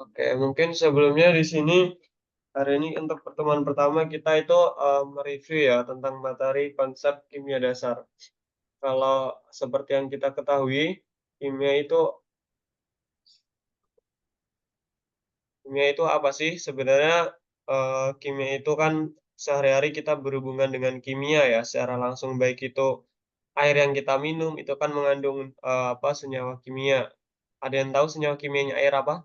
Oke, mungkin sebelumnya di sini hari ini untuk pertemuan pertama kita itu, mereview ya tentang materi konsep kimia dasar. Kalau seperti yang kita ketahui, kimia itu kimia itu apa sih? Sebenarnya, kimia itu kan sehari-hari kita berhubungan dengan kimia ya secara langsung, baik itu air yang kita minum itu kan mengandung, senyawa kimia. Ada yang tahu senyawa kimianya air apa?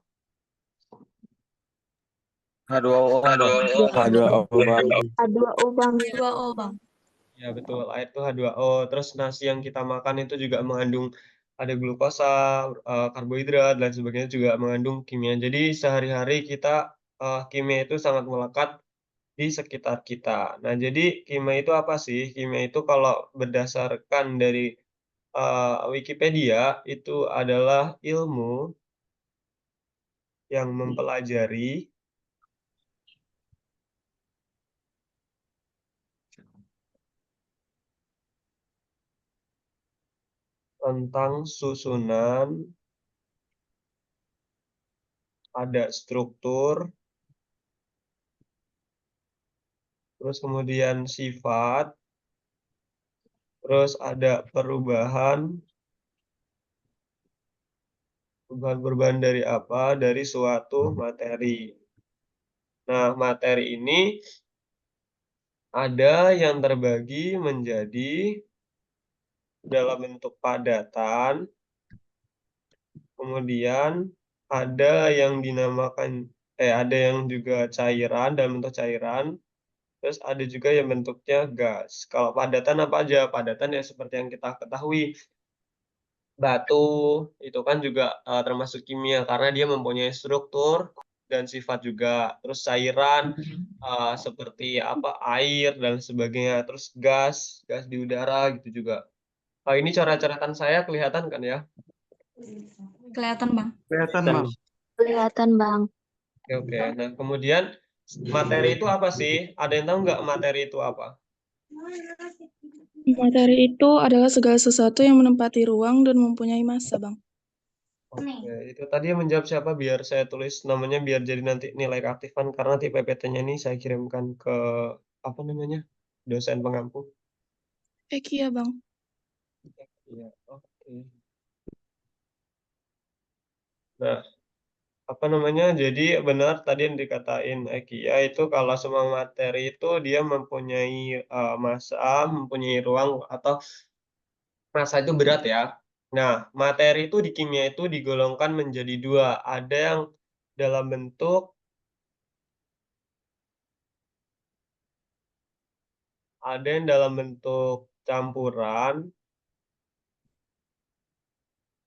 H2O, Bang. H2O, Bang. H2O Bang. H2O, Bang. Ya betul, air itu H2O, terus nasi yang kita makan itu juga mengandung ada glukosa, karbohidrat, dan sebagainya juga mengandung kimia. Jadi sehari-hari kita, kimia itu sangat melekat di sekitar kita. Nah, jadi kimia itu apa sih? Kimia itu kalau berdasarkan dari, Wikipedia, itu adalah ilmu yang mempelajari tentang susunan, ada struktur, terus kemudian sifat, terus ada perubahan dari apa, dari suatu materi. Nah, materi ini ada yang terbagi menjadi dalam bentuk padatan, kemudian ada yang juga cairan, dalam bentuk cairan, terus ada juga yang bentuknya gas. Kalau padatan apa aja? Padatan ya seperti yang kita ketahui, batu itu kan juga, termasuk kimia karena dia mempunyai struktur dan sifat juga. Terus cairan, seperti apa, air dan sebagainya. Terus gas di udara gitu juga. Ini coret-coretan saya kelihatan kan ya? Kelihatan, Bang. Kelihatan, Bang. Kelihatan Bang. Oke oke. Nah, kemudian materi itu apa sih? Ada yang tahu nggak materi itu apa? Materi itu adalah segala sesuatu yang menempati ruang dan mempunyai massa, Bang. Oke, itu tadi yang menjawab siapa? Biar saya tulis namanya biar jadi nanti nilai keaktifan karena nanti PPT-nya ini saya kirimkan ke apa namanya? Dosen pengampu. Iya, Bang. Iya, oke. Nah, apa namanya, jadi benar tadi yang dikatain Eki, ya itu kalau semua materi itu dia mempunyai, massa, mempunyai ruang atau massa itu berat ya. Nah, materi itu di kimia itu digolongkan menjadi 2, dalam bentuk ada yang dalam bentuk campuran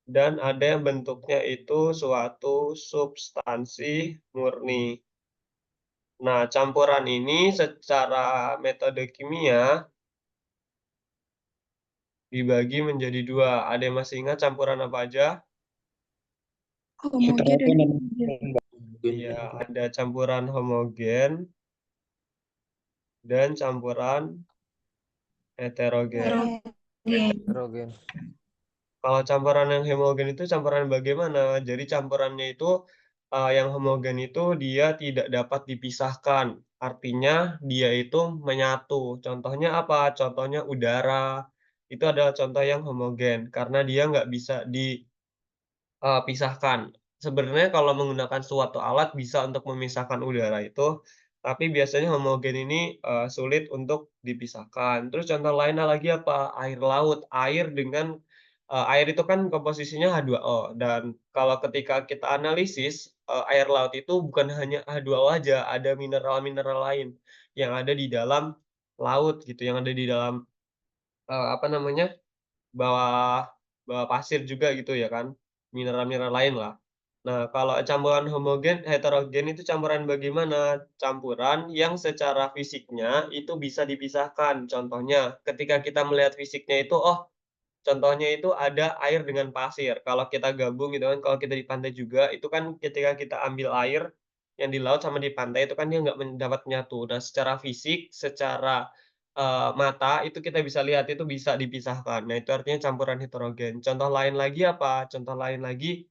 dan ada yang bentuknya itu suatu substansi murni. Nah, campuran ini secara metode kimia dibagi menjadi 2. Ada yang masih ingat campuran apa aja? Homogen dan Heterogen heterogen. Iya, ada campuran homogen dan campuran heterogen. Heterogen. Kalau campuran yang homogen itu campuran bagaimana? Jadi campurannya itu, yang homogen itu dia tidak dapat dipisahkan, artinya dia itu menyatu. Contohnya apa? Contohnya udara, itu adalah contoh yang homogen karena dia nggak bisa pisahkan. Sebenarnya kalau menggunakan suatu alat bisa untuk memisahkan udara itu, tapi biasanya homogen ini, sulit untuk dipisahkan. Terus contoh lainnya lagi apa? Air laut. Air itu kan komposisinya H2O dan kalau ketika kita analisis, air laut itu bukan hanya H2O aja, ada mineral-mineral lain yang ada di dalam laut gitu, yang ada di dalam, apa namanya, bawah bawah pasir juga gitu ya kan, mineral-mineral lain lah. Nah, kalau campuran homogen heterogen itu campuran bagaimana? Campuran yang secara fisiknya itu bisa dipisahkan. Contohnya, ketika kita melihat fisiknya itu, oh, contohnya itu ada air dengan pasir. Kalau kita gabung gitu kan, kalau kita di pantai juga, itu kan ketika kita ambil air yang di laut sama di pantai itu kan dia nggak dapat menyatu. Nah, secara fisik, secara, mata itu kita bisa lihat itu bisa dipisahkan. Nah, itu artinya campuran heterogen. Contoh lain lagi apa? Contoh lain lagi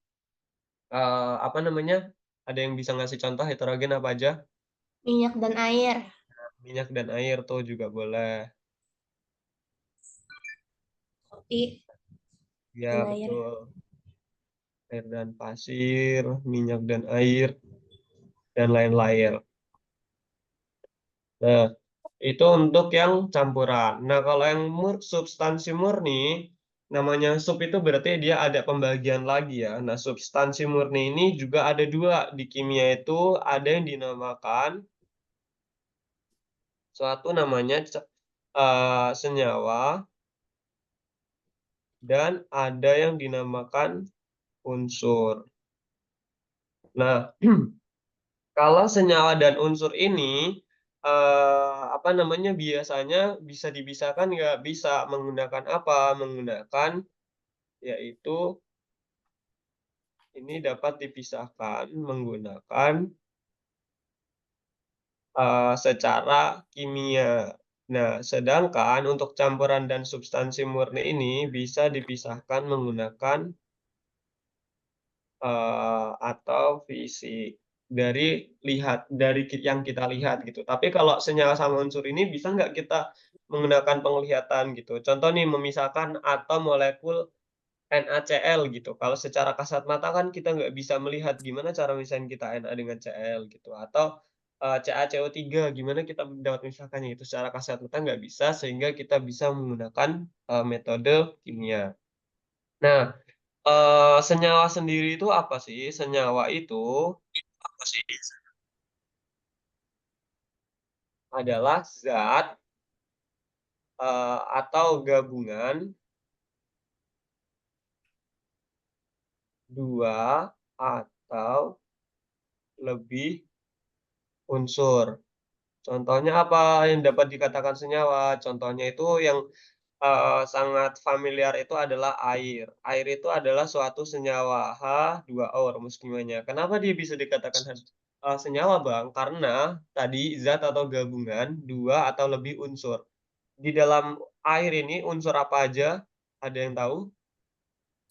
apa namanya, Ada yang bisa ngasih contoh heterogen apa aja? Minyak dan air. Minyak dan air tuh juga boleh. Kopi Ya, dan air. betul. Air dan pasir, minyak dan air, dan lain-lain. Nah, itu untuk yang campuran. Nah, kalau yang substansi murni, namanya sub itu berarti dia ada pembagian lagi ya. Nah, substansi murni ini juga ada dua. Di kimia itu ada yang dinamakan, suatu namanya senyawa, dan ada yang dinamakan unsur. Nah, kalau senyawa dan unsur ini, apa namanya, biasanya bisa dipisahkan nggak? Bisa. Menggunakan apa? Menggunakan, yaitu ini dapat dipisahkan menggunakan secara kimia. Nah, sedangkan untuk campuran dan substansi murni ini bisa dipisahkan menggunakan atau fisik. Dari yang kita lihat gitu. Tapi kalau senyawa sama unsur ini bisa nggak kita menggunakan penglihatan gitu. Contoh nih, memisahkan atom molekul NaCl gitu. Kalau secara kasat mata kan kita nggak bisa melihat gimana cara misahin kita Na dengan Cl gitu. Atau CaCO3 gimana kita dapat memisahkannya itu secara kasat mata nggak bisa, sehingga kita bisa menggunakan metode kimia. Nah, senyawa sendiri itu apa sih? Senyawa itu adalah zat atau gabungan dua atau lebih unsur. Contohnya apa yang dapat dikatakan senyawa? Contohnya itu yang sangat familiar itu adalah air. Air itu adalah suatu senyawa H2O rumus kimianya. Kenapa dia bisa dikatakan senyawa, Bang? Karena tadi zat atau gabungan dua atau lebih unsur. Di dalam air ini unsur apa aja? Ada yang tahu?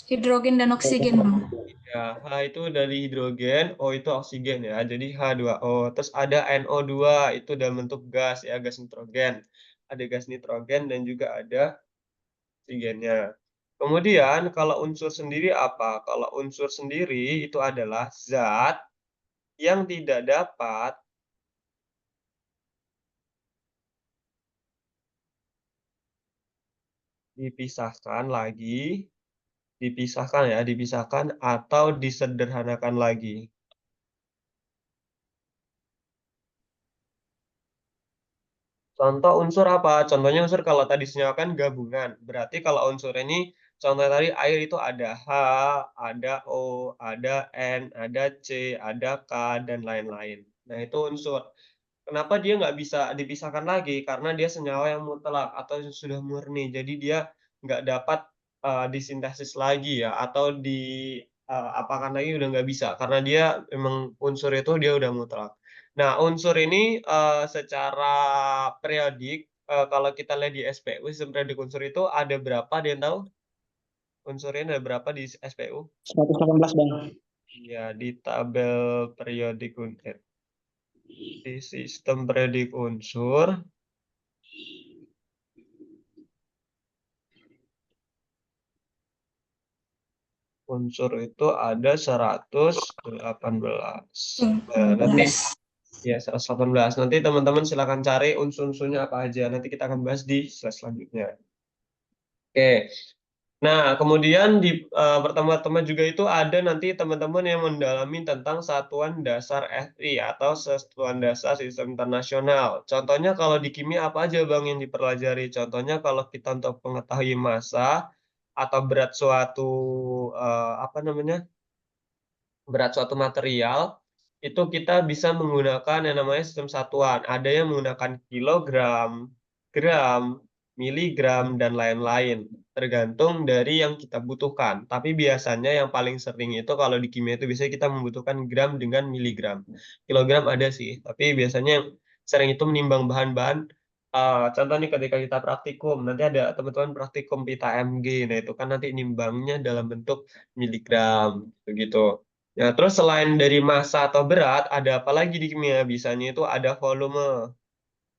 Hidrogen dan oksigen, Bang. Ya, H itu dari hidrogen, O itu oksigen ya. Jadi H2O. Terus ada NO2, itu dalam bentuk gas ya, gas nitrogen. Ada gas nitrogen dan juga ada oksigennya. Kemudian kalau unsur sendiri apa? Kalau unsur sendiri itu adalah zat yang tidak dapat dipisahkan atau disederhanakan lagi. Contoh unsur apa? Contohnya unsur kalau tadi senyawa kan gabungan. Berarti kalau unsur ini, contoh tadi air itu ada H, ada O, ada N, ada C, ada K, dan lain-lain. Nah, itu unsur. Kenapa dia nggak bisa dipisahkan lagi? Karena dia senyawa yang mutlak atau sudah murni. Jadi dia nggak dapat disintesis lagi ya, atau apakan lagi udah nggak bisa. Karena dia memang unsur itu dia udah mutlak. Nah, unsur ini secara periodik, kalau kita lihat di SPU, sistem periodik unsur itu ada berapa? Ada yang tahu? Unsurnya ada berapa di SPU? 118, Bang. Ya, di tabel periodik di sistem periodik unsur itu ada 118. Nah, nanti ya 118. Nanti teman-teman silakan cari unsur-unsurnya apa aja. Nanti kita akan bahas di slide selanjutnya. Oke. Nah, kemudian di pertemuan-pertemuan juga itu ada nanti teman-teman yang mendalami tentang Satuan Dasar FI atau Satuan Dasar Sistem Internasional. Contohnya kalau di kimia apa aja, Bang, yang dipelajari? Contohnya kalau kita untuk mengetahui massa atau berat suatu apa namanya? Berat suatu material, itu kita bisa menggunakan yang namanya sistem satuan. Ada yang menggunakan kilogram, gram, miligram, dan lain-lain. Tergantung dari yang kita butuhkan. Tapi biasanya yang paling sering itu kalau di kimia itu biasanya kita membutuhkan gram dengan miligram. Kilogram ada sih, tapi biasanya yang sering itu menimbang bahan-bahan. Contoh nih ketika kita praktikum, nanti ada teman-teman praktikum pita MG. Nah, itu kan nanti nimbangnya dalam bentuk miligram, begitu. Nah, terus selain dari massa atau berat, ada apa lagi di kimia? Biasanya itu ada volume.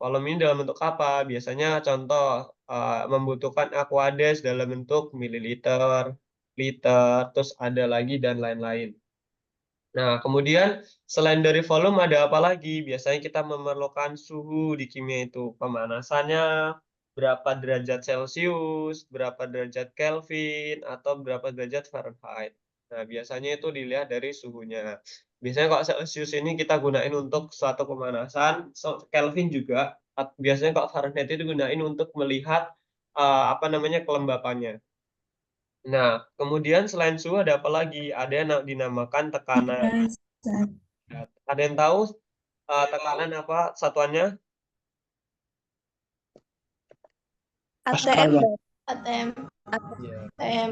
Volume ini dalam bentuk apa? Biasanya contoh, membutuhkan Aquades dalam bentuk mililiter, liter, terus ada lagi dan lain-lain. Nah, kemudian selain dari volume ada apa lagi? Biasanya kita memerlukan suhu di kimia itu. Pemanasannya berapa derajat Celcius, berapa derajat Kelvin, atau berapa derajat Fahrenheit. Nah, biasanya itu dilihat dari suhunya. Biasanya kalau Celcius ini kita gunain untuk suatu pemanasan, Kelvin juga. Biasanya kalau Fahrenheit itu digunain untuk melihat apa namanya kelembapannya. Nah, kemudian selain suhu ada apa lagi? Ada yang dinamakan tekanan. Ada yang tahu tekanan apa satuannya? ATM. ATM. Iya. ATM.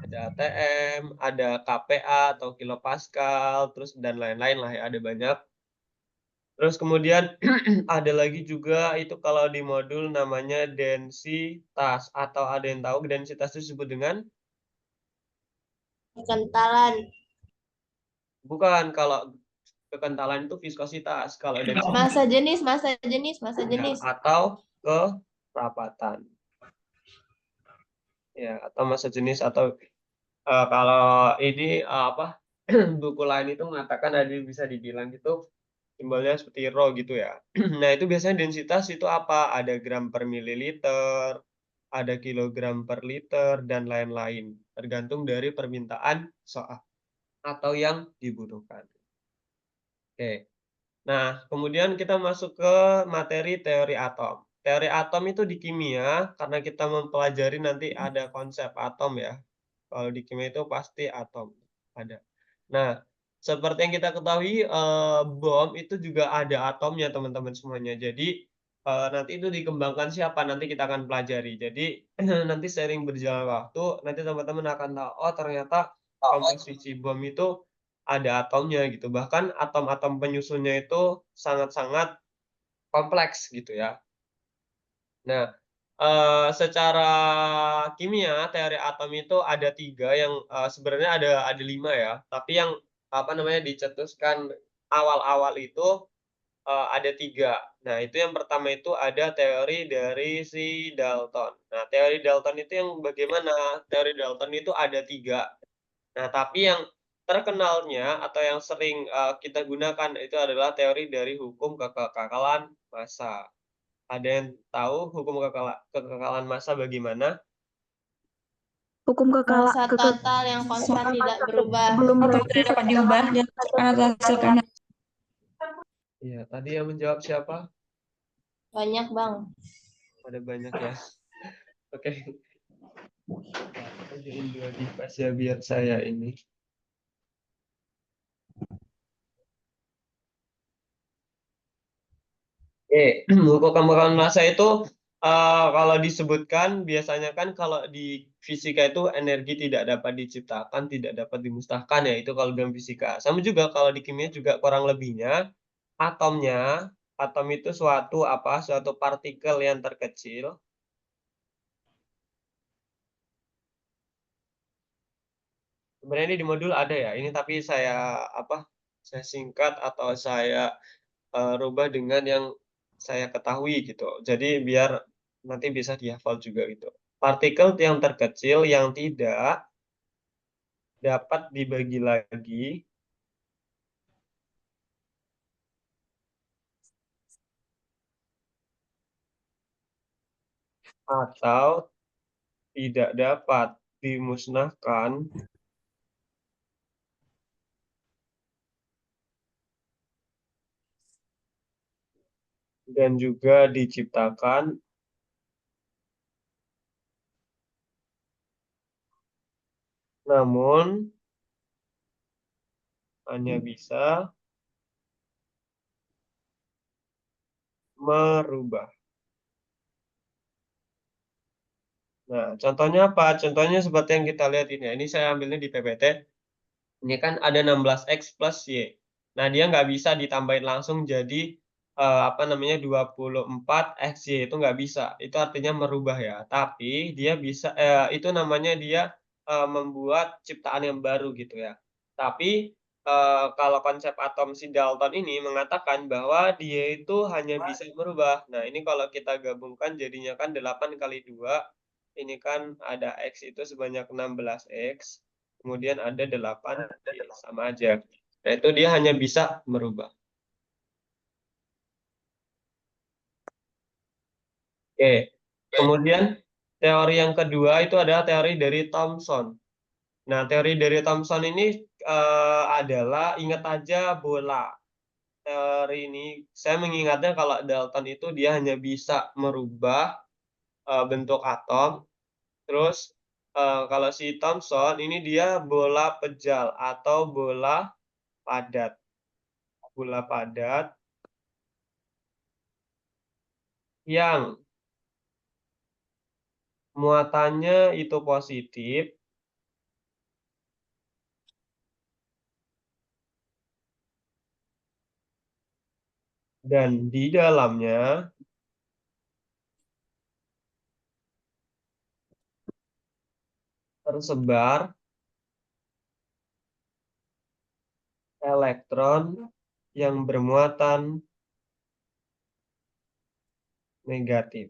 Ada ATM, ada kPa atau kilopascal, terus dan lain-lain lah ya, ada banyak. Terus kemudian ada lagi juga itu kalau di modul namanya densitas, atau ada yang tahu densitas itu disebut dengan? Kekentalan. Bukan, kalau kekentalan itu viskositas, kalau densitas Massa jenis, massa jenis, massa ya, jenis. atau kerapatan. Ya, atau massa jenis atau kalau ini apa buku lain itu mengatakan ada bisa dibilang gitu simbolnya seperti rho gitu ya. Nah, itu biasanya densitas itu apa? Ada gram per mililiter, ada kilogram per liter dan lain-lain, tergantung dari permintaan soal atau yang dibutuhkan. Oke. Nah, kemudian kita masuk ke materi teori atom. Teori atom itu di kimia karena kita mempelajari nanti ada konsep atom ya. Kalau di kimia itu pasti atom, ada. Nah, seperti yang kita ketahui, bom itu juga ada atomnya teman-teman semuanya. Jadi, nanti itu dikembangkan siapa, nanti kita akan pelajari. Jadi, nanti seiring berjalan waktu, nanti teman-teman akan tahu, oh ternyata komposisi bom itu ada atomnya gitu. Bahkan atom-atom penyusunnya itu sangat-sangat kompleks gitu ya. Nah, secara kimia teori atom itu ada 3 yang, sebenarnya ada 5 ya, tapi yang, apa namanya, dicetuskan awal-awal itu, ada 3. Nah, itu yang pertama itu ada teori dari si Dalton. Nah, teori Dalton itu yang bagaimana? Teori Dalton itu ada 3. Nah, tapi yang terkenalnya atau yang sering, kita gunakan itu adalah teori dari hukum kekekalan massa. Ada yang tahu hukum kekekalan massa bagaimana? Hukum Massa total yang konstan tidak berubah. Atau tidak dapat diubah dan akan menghasilkan Iya, tadi yang menjawab siapa? Banyak, Bang. Ada banyak ya. Oke. Kerjain 2 device ya biar saya ini. Oke, hukum kekekalan massa itu kalau disebutkan biasanya kan kalau di fisika itu energi tidak dapat diciptakan, tidak dapat dimusnahkan ya, itu kalau dalam fisika. Sama juga kalau di kimia juga kurang lebihnya, atom itu suatu partikel yang terkecil. Sebenarnya ini di modul ada ya, ini tapi saya singkat atau saya rubah dengan yang saya ketahui gitu. Jadi biar nanti bisa dihafal juga gitu. Partikel yang terkecil yang tidak dapat dibagi lagi atau tidak dapat dimusnahkan dan juga diciptakan namun hanya bisa merubah. Nah, contohnya apa? Contohnya seperti yang kita lihat ini ya. Ini saya ambilnya di PPT. Ini kan ada 16X plus Y. Nah, dia nggak bisa ditambahin langsung jadi, 24XY, itu nggak bisa. Itu artinya merubah ya. Tapi dia bisa itu namanya dia, membuat ciptaan yang baru gitu ya. Tapi kalau konsep atom si Dalton ini mengatakan bahwa dia itu hanya bisa merubah. Nah, ini kalau kita gabungkan jadinya kan 8 kali 2, ini kan ada X itu sebanyak 16X, kemudian ada 8Y, sama aja. Nah, itu dia hanya bisa merubah. Oke, kemudian teori yang kedua itu adalah teori dari Thomson. Nah, teori dari Thomson ini adalah ingat aja bola. Teori ini saya mengingatnya kalau Dalton itu dia hanya bisa merubah bentuk atom. Terus kalau si Thomson ini dia bola pejal atau bola padat. Bola padat yang muatannya itu positif dan di dalamnya tersebar elektron yang bermuatan negatif.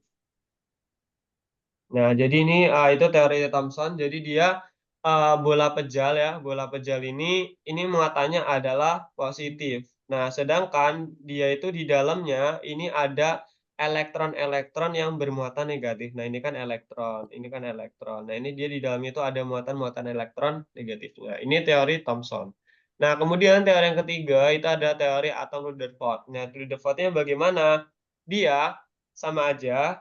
Nah, jadi ini itu teori Thomson. Jadi dia bola pejal ya, bola pejal ini muatannya adalah positif. Nah, sedangkan dia itu di dalamnya ini ada elektron-elektron yang bermuatan negatif. Nah, ini kan elektron, ini kan elektron. Nah, ini dia di dalamnya itu ada muatan-muatan elektron negatifnya. Ini teori Thomson. Nah, kemudian teori yang ketiga itu ada teori atom Rutherford. Nah, Rutherford-nya bagaimana? Dia sama aja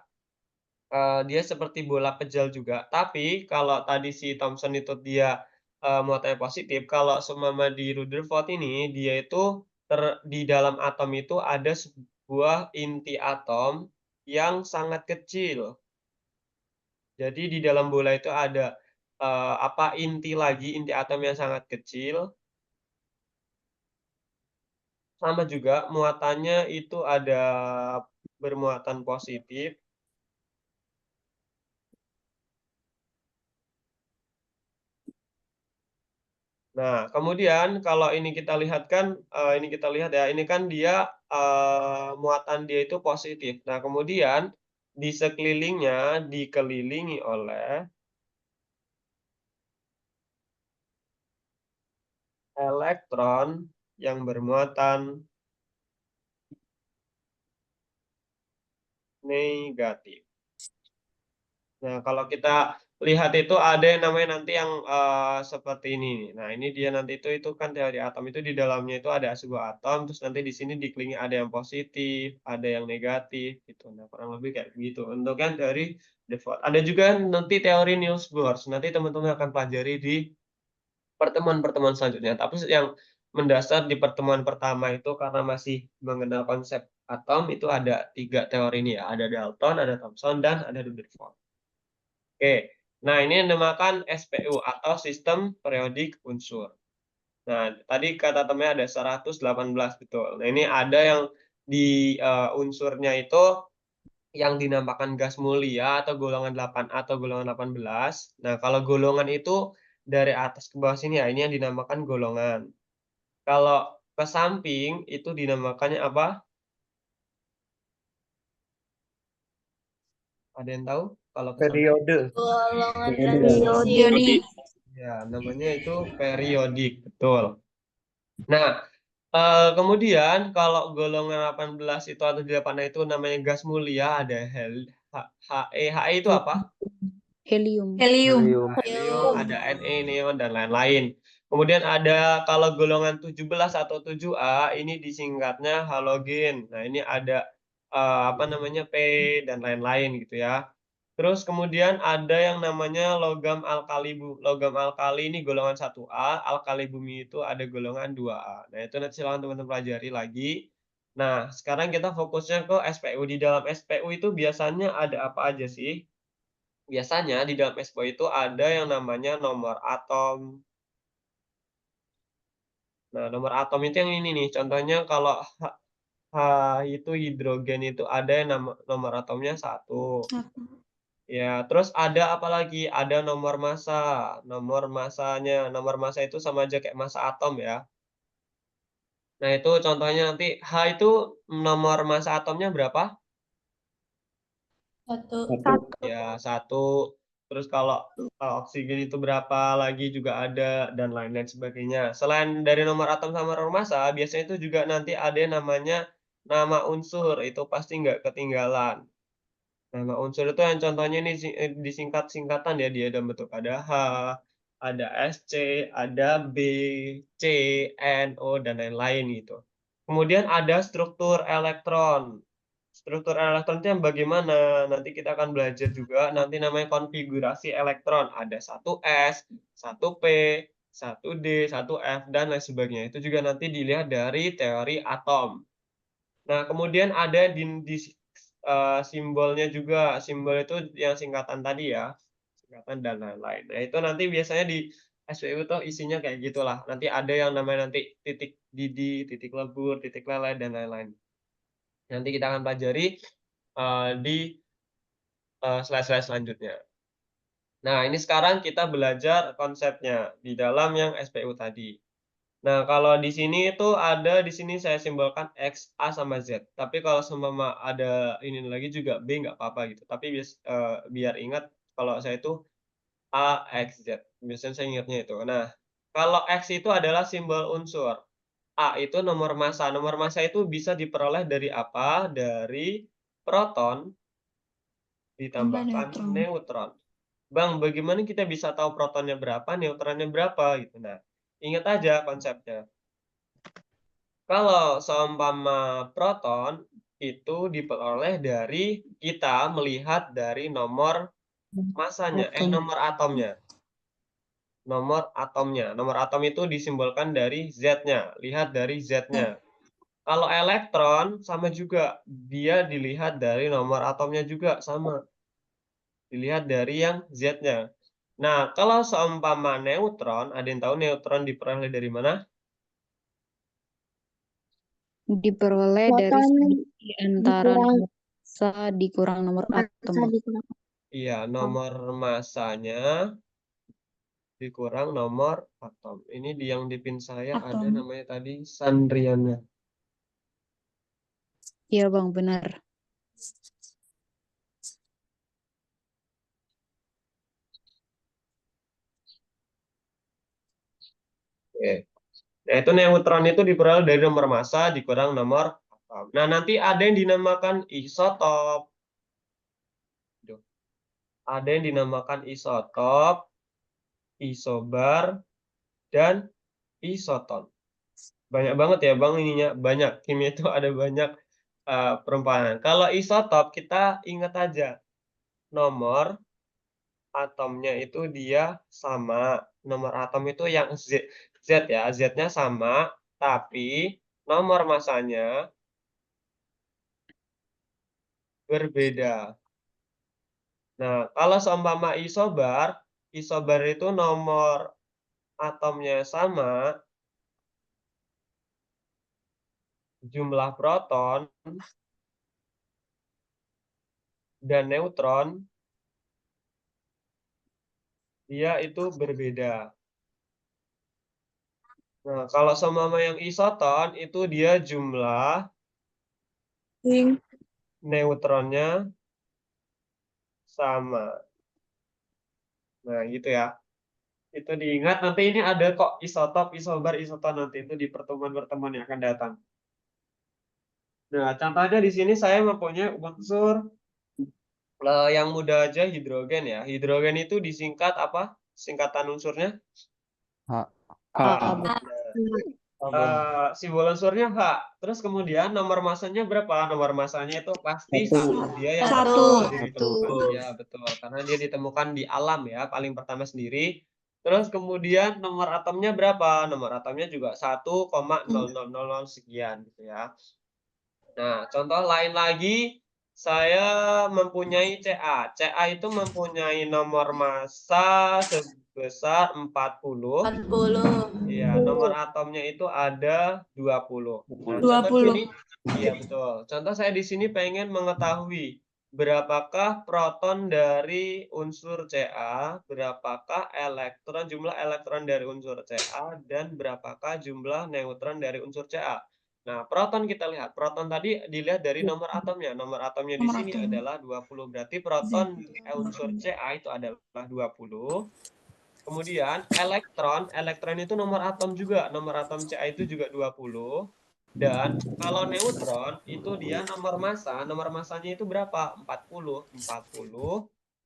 dia seperti bola pejal juga, tapi kalau tadi si Thomson itu dia, muatannya positif, kalau seumpama di Rutherford ini, dia itu di dalam atom itu ada sebuah inti atom yang sangat kecil. Jadi di dalam bola itu ada, inti lagi, inti atom yang sangat kecil, sama juga muatannya itu ada bermuatan positif. Nah, kemudian kalau ini kita lihat kan, ini kita lihat ya, ini kan dia, muatan dia itu positif. Nah, kemudian di sekelilingnya dikelilingi oleh elektron yang bermuatan negatif. Nah, kalau kita lihat itu ada yang namanya nanti yang, seperti ini nih. Nah, ini dia nanti itu kan teori atom itu di dalamnya itu ada sebuah atom, terus nanti di sini dikelilingi ada yang positif, ada yang negatif, gitu. Nah, kurang lebih kayak begitu. Untuk yang teori Rutherford. Ada juga nanti teori Niels Bohr, nanti teman-teman akan pelajari di pertemuan-pertemuan selanjutnya. Tapi yang mendasar di pertemuan pertama itu karena masih mengenal konsep atom, itu ada 3 teori ini ya, ada Dalton, ada Thomson, dan ada Rutherford. Oke, nah ini yang dinamakan SPU atau sistem periodik unsur. Nah, tadi kata temannya ada 118, betul. Nah, ini ada yang di unsurnya itu yang dinamakan gas mulia atau golongan 8 atau golongan 18. Nah, kalau golongan itu dari atas ke bawah sini ya, ini yang dinamakan golongan. Kalau ke samping itu dinamakannya apa? Ada yang tahu? Kalau ke samping? Periode. Golongan Periode. transisi. Ya, namanya itu periodik, betul. Nah, kemudian kalau golongan 18 itu atau 8 itu namanya gas mulia, ada He. He itu apa? Helium. Helium. Helium, ada Ne, neon, dan lain-lain. Kemudian ada kalau golongan 17 atau 7A ini disingkatnya halogen. Nah, ini ada, P dan lain-lain gitu ya. Terus kemudian ada yang namanya logam alkali ini golongan 1A, alkali bumi itu ada golongan 2A. Nah, itu nanti silakan teman-teman pelajari lagi. Nah, sekarang kita fokusnya ke SPU. Di dalam SPU itu biasanya ada apa aja sih? Biasanya di dalam SPU itu ada yang namanya nomor atom. Nah, nomor atom itu yang ini nih, contohnya kalau H itu hidrogen itu ada yang nomor atomnya 1. Ya, terus ada apa lagi? Ada nomor massa. Nomor massanya itu sama aja kayak massa atom ya. Nah, itu contohnya nanti H itu nomor massa atomnya berapa? 1. Ya, 1. Terus kalau oksigen itu berapa lagi juga ada, dan lain-lain sebagainya. Selain dari nomor atom sama nomor massa, biasanya itu juga nanti ada yang namanya nama unsur, itu pasti nggak ketinggalan. Nama unsur itu yang contohnya ini disingkat-singkatan ya, dia dalam bentuk ada H, ada Sc, ada B, C, N, O, dan lain-lain gitu. Kemudian ada struktur elektron. Struktur elektron itu yang bagaimana? Nanti kita akan belajar juga, nanti namanya konfigurasi elektron. Ada 1s, 1p, 1d, 1f, dan lain sebagainya. Itu juga nanti dilihat dari teori atom. Nah, kemudian ada simbolnya juga. Simbol itu yang singkatan tadi ya, singkatan dan lain-lain. Nah, itu nanti biasanya di SPU tuh isinya kayak gitulah. Nanti ada yang namanya nanti titik didih, titik lebur, titik leleh, dan lain-lain. Nanti kita akan pelajari di slide-slide selanjutnya. Nah, ini sekarang kita belajar konsepnya di dalam yang SPU tadi. Nah, kalau di sini itu ada, di sini saya simbolkan X, A, sama Z. Tapi kalau seumpama ada ini lagi juga B nggak apa-apa gitu. Tapi biar ingat kalau saya itu A, X, Z. Biasanya saya ingatnya itu. Nah, kalau X itu adalah simbol unsur. A itu nomor massa. Nomor massa itu bisa diperoleh dari apa? Dari proton ditambahkan neutron. neutron. Bang, bagaimana kita bisa tahu protonnya berapa, neutronnya berapa gitu. Nah, ingat aja konsepnya. Kalau seumpama proton itu diperoleh dari kita melihat dari nomor massanya, nomor atomnya. Nomor atomnya. Nomor atom itu disimbolkan dari Z-nya. Lihat dari Z-nya. Kalau elektron sama juga, dia dilihat dari nomor atomnya juga sama. Dilihat dari yang Z-nya. Nah, kalau seumpama neutron, ada yang tahu neutron diperoleh dari mana? Diperoleh dari segi antara nomor massa dikurang nomor atom. Iya, nomor massanya dikurang nomor atom. Ini yang di pin saya ada Atom. namanya tadi Sandriana. Iya Bang, benar. Oke. Nah, itu neutron itu diperoleh dari nomor massa dikurang nomor atom. Nah, nanti ada yang dinamakan isotop. Ada yang dinamakan isotop, isobar, dan isoton. Banyak banget ya Bang ininya, banyak. Kimia itu ada banyak perumpamaan. Kalau isotop kita ingat aja, nomor atomnya itu dia sama. Nomor atom itu yang Z ya, Z-nya sama, tapi nomor massanya berbeda. Nah, kalau seumpama isobar, isobar itu nomor atomnya sama, jumlah proton dan neutron dia itu berbeda. Nah, kalau seumpama yang isoton itu dia jumlah neutronnya sama. Nah, gitu ya. Itu diingat, nanti ini ada kok isotop, isobar, isoton nanti itu di pertemuan-pertemuan yang akan datang. Nah, contohnya di sini saya mempunyai unsur yang mudah aja hidrogen ya. Hidrogen itu disingkat apa? Singkatan unsurnya? Simbol unsurnya H. Terus kemudian nomor massanya berapa? Nomor massanya itu pasti 1. Dia yang Satu. ditemukan. Ya, betul. Karena dia ditemukan di alam ya, paling pertama sendiri. Terus kemudian nomor atomnya berapa? Nomor atomnya juga 1,0000 sekian gitu ya. Nah, contoh lain lagi, saya mempunyai Ca. Ca itu mempunyai nomor massa sebesar 40. 40. Iya, nomor atomnya itu ada 20. Nah, 20. Iya betul. Contoh saya di sini pengen mengetahui berapakah proton dari unsur Ca, berapakah jumlah elektron dari unsur Ca, dan berapakah jumlah neutron dari unsur Ca. Nah, proton kita lihat. Proton tadi dilihat dari nomor atomnya. Nomor atomnya di Nomor sini atom. adalah 20. Berarti proton unsur Ca itu adalah 20. Kemudian elektron itu nomor atom juga. Nomor atom Ca itu juga 20. Dan kalau neutron itu dia nomor masanya itu berapa? 40.